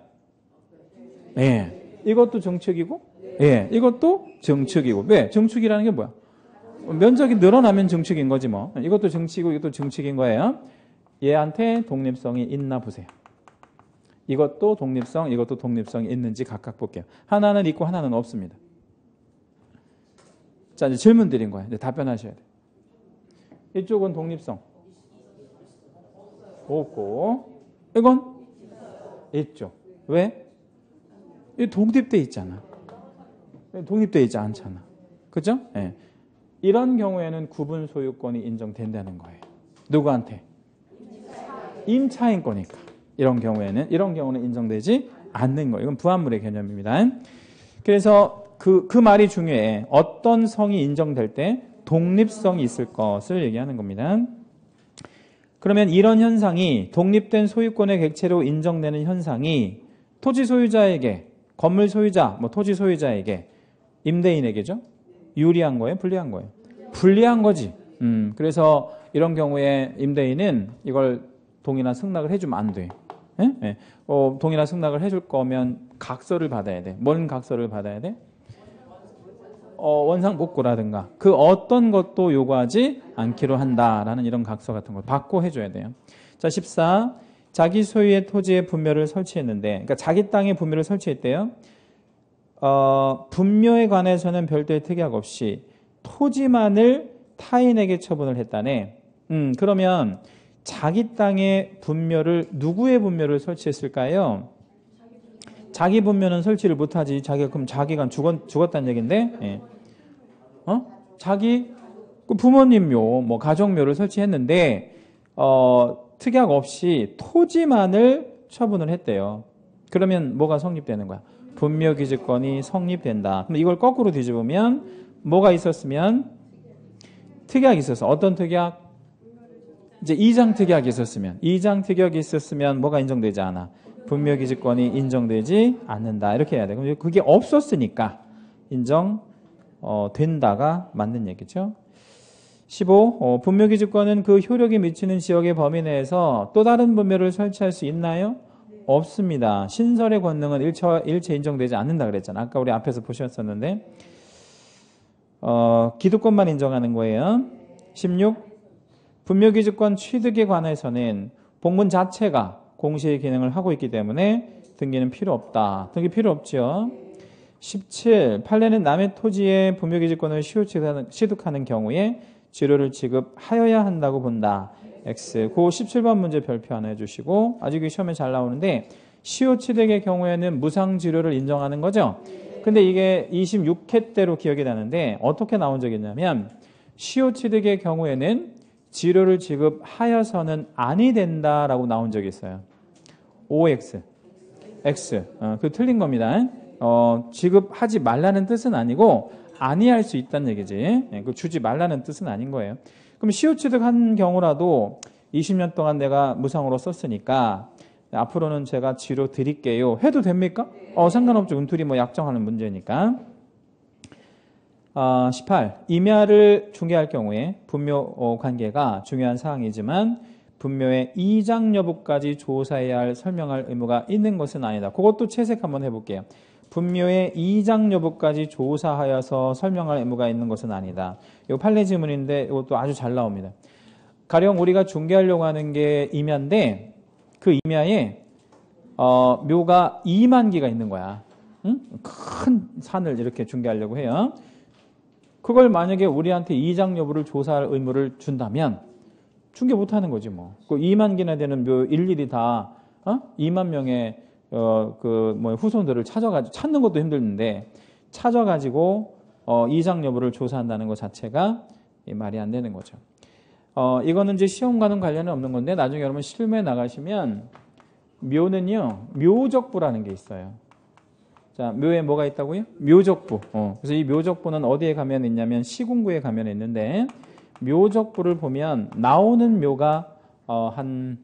예. 이것도 증축이고, 예. 이것도 증축이고. 왜? 증축이라는 게 뭐야? 면적이 늘어나면 증축인 거지 뭐. 이것도 증축이고 이것도 증축인 거예요. 얘한테 독립성이 있나 보세요. 이것도 독립성, 이것도 독립성이 있는지 각각 볼게요. 하나는 있고 하나는 없습니다. 자, 이제 질문 드린 거예요. 이제 답변하셔야 돼요. 이쪽은 독립성 없고, 이건 있죠. 왜? 이 독립돼 있잖아. 독립돼 있지 않잖아. 그죠? 네. 이런 경우에는 구분 소유권이 인정된다는 거예요. 누구한테? 임차인 거니까. 이런 경우는 인정되지 않는 거예요. 이건 부합물의 개념입니다. 그래서 그 말이 중요해. 어떤 성이 인정될 때 독립성이 있을 것을 얘기하는 겁니다. 그러면 이런 현상이 독립된 소유권의 객체로 인정되는 현상이 토지 소유자에게, 건물 소유자, 토지 소유자에게, 임대인에게죠. 유리한 거예요? 불리한 거예요? 불리한 거지. 그래서 이런 경우에 임대인은 이걸 동의나 승낙을 해주면 안 돼. 예? 동의나 승낙을 해줄 거면 각서를 받아야 돼. 뭔 각서를 받아야 돼? 원상복구라든가 그 어떤 것도 요구하지 않기로 한다라는 이런 각서 같은 걸 받고 해줘야 돼요. 자, 14. 자기 소유의 토지에 분묘를 설치했는데, 그러니까 자기 땅에 분묘를 설치했대요. 분묘에 관해서는 별도의 특약 없이 토지만을 타인에게 처분을 했다네. 그러면 자기 땅에 분묘를, 누구의 분묘를 설치했을까요? 자기 분묘는 설치를 못하지. 그럼 자기가 죽었다는 얘기인데, 예. 자기 부모님 묘, 가정묘를 설치했는데, 특약 없이 토지만을 처분을 했대요. 그러면 뭐가 성립되는 거야? 분묘기지권이 성립된다. 그럼 이걸 거꾸로 뒤집으면 뭐가 있었으면? 특약이 있었어. 어떤 특약? 이제 이장 특약이 있었으면 뭐가 인정되지 않아? 분묘기지권이 인정되지 않는다. 이렇게 해야 돼. 그럼 그게 없었으니까 된다가 맞는 얘기죠. 15. 분묘기지권은 그 효력이 미치는 지역의 범위 내에서 또 다른 분묘를 설치할 수 있나요? 없습니다. 신설의 권능은 일체 인정되지 않는다 그랬잖아. 아까 우리 앞에서 보셨었는데 기득권만 인정하는 거예요. 16. 분묘기지권 취득에 관해서는 본문 자체가 공시의 기능을 하고 있기 때문에 등기는 필요 없다. 등기 필요 없죠. 17. 판례는 남의 토지에 분묘기지권을 취득하는 경우에 지료를 지급하여야 한다고 본다. X. 그 17번 문제 별표 하나 해주시고, 아직 시험에 잘 나오는데 시효 취득의 경우에는 무상 지료를 인정하는 거죠. 근데 이게 26회 때로 기억이 나는데 어떻게 나온 적이 있냐면 시효 취득의 경우에는 지료를 지급하여서는 아니 된다라고 나온 적이 있어요. OX. X. 그 틀린 겁니다. 지급하지 말라는 뜻은 아니고 아니할 수 있다는 얘기지. 그 주지 말라는 뜻은 아닌 거예요. 그럼 시효 취득한 경우라도 20년 동안 내가 무상으로 썼으니까 앞으로는 제가 지료 드릴게요. 해도 됩니까? 상관없죠. 둘이 약정하는 문제니까. 18. 임야를 중개할 경우에 분묘 관계가 중요한 사항이지만 분묘의 이장 여부까지 조사해야 할 설명할 의무가 있는 것은 아니다. 그것도 채색 한번 해볼게요. 분묘의 이장 여부까지 조사하여서 설명할 의무가 있는 것은 아니다. 이거 판례 지문인데 이것도 아주 잘 나옵니다. 가령 우리가 중개하려고 하는 게 임야인데 그 임야에 묘가 2만 개가 있는 거야. 응? 큰 산을 이렇게 중개하려고 해요. 그걸 만약에 우리한테 이장 여부를 조사할 의무를 준다면 중개 못하는 거지 뭐. 그 2만 개나 되는 묘 일일이 다 2만 명의 후손들을 찾는 것도 힘들는데 찾아가지고 이장 여부를 조사한다는 것 자체가 말이 안 되는 거죠. 이거는 이제 시험과는 관련은 없는 건데 나중에 여러분 실무에 나가시면 묘는요 묘적부라는 게 있어요. 자, 묘에 뭐가 있다고요? 묘적부. 그래서 이 묘적부는 어디에 가면 있냐면 시군구에 가면 있는데 묘적부를 보면 나오는 묘가 한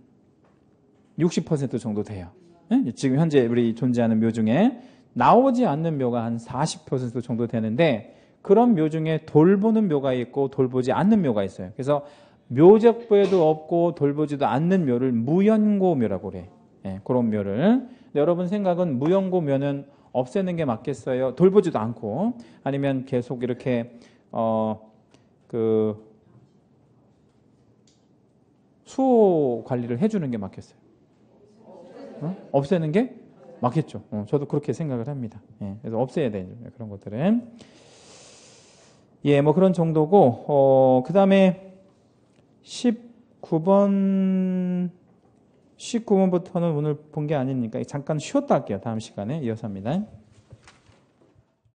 60% 정도 돼요. 네? 지금 현재 우리 존재하는 묘 중에 나오지 않는 묘가 한 40% 정도 되는데 그런 묘 중에 돌보는 묘가 있고 돌보지 않는 묘가 있어요. 그래서 묘적부에도 없고 돌보지도 않는 묘를 무연고묘라고 그래. 네, 그런 묘를. 여러분 생각은 무연고묘는 없애는 게 맞겠어요? 돌보지도 않고 아니면 계속 이렇게 수호 관리를 해주는 게 맞겠어요? 없애는 게 맞겠죠. 저도 그렇게 생각을 합니다. 예, 그래서 없애야 돼요. 그런 것들은. 예, 뭐 그런 정도고, 그 다음에 19번부터는 오늘 본 게 아니니까 잠깐 쉬었다 할게요. 다음 시간에 이어서 합니다.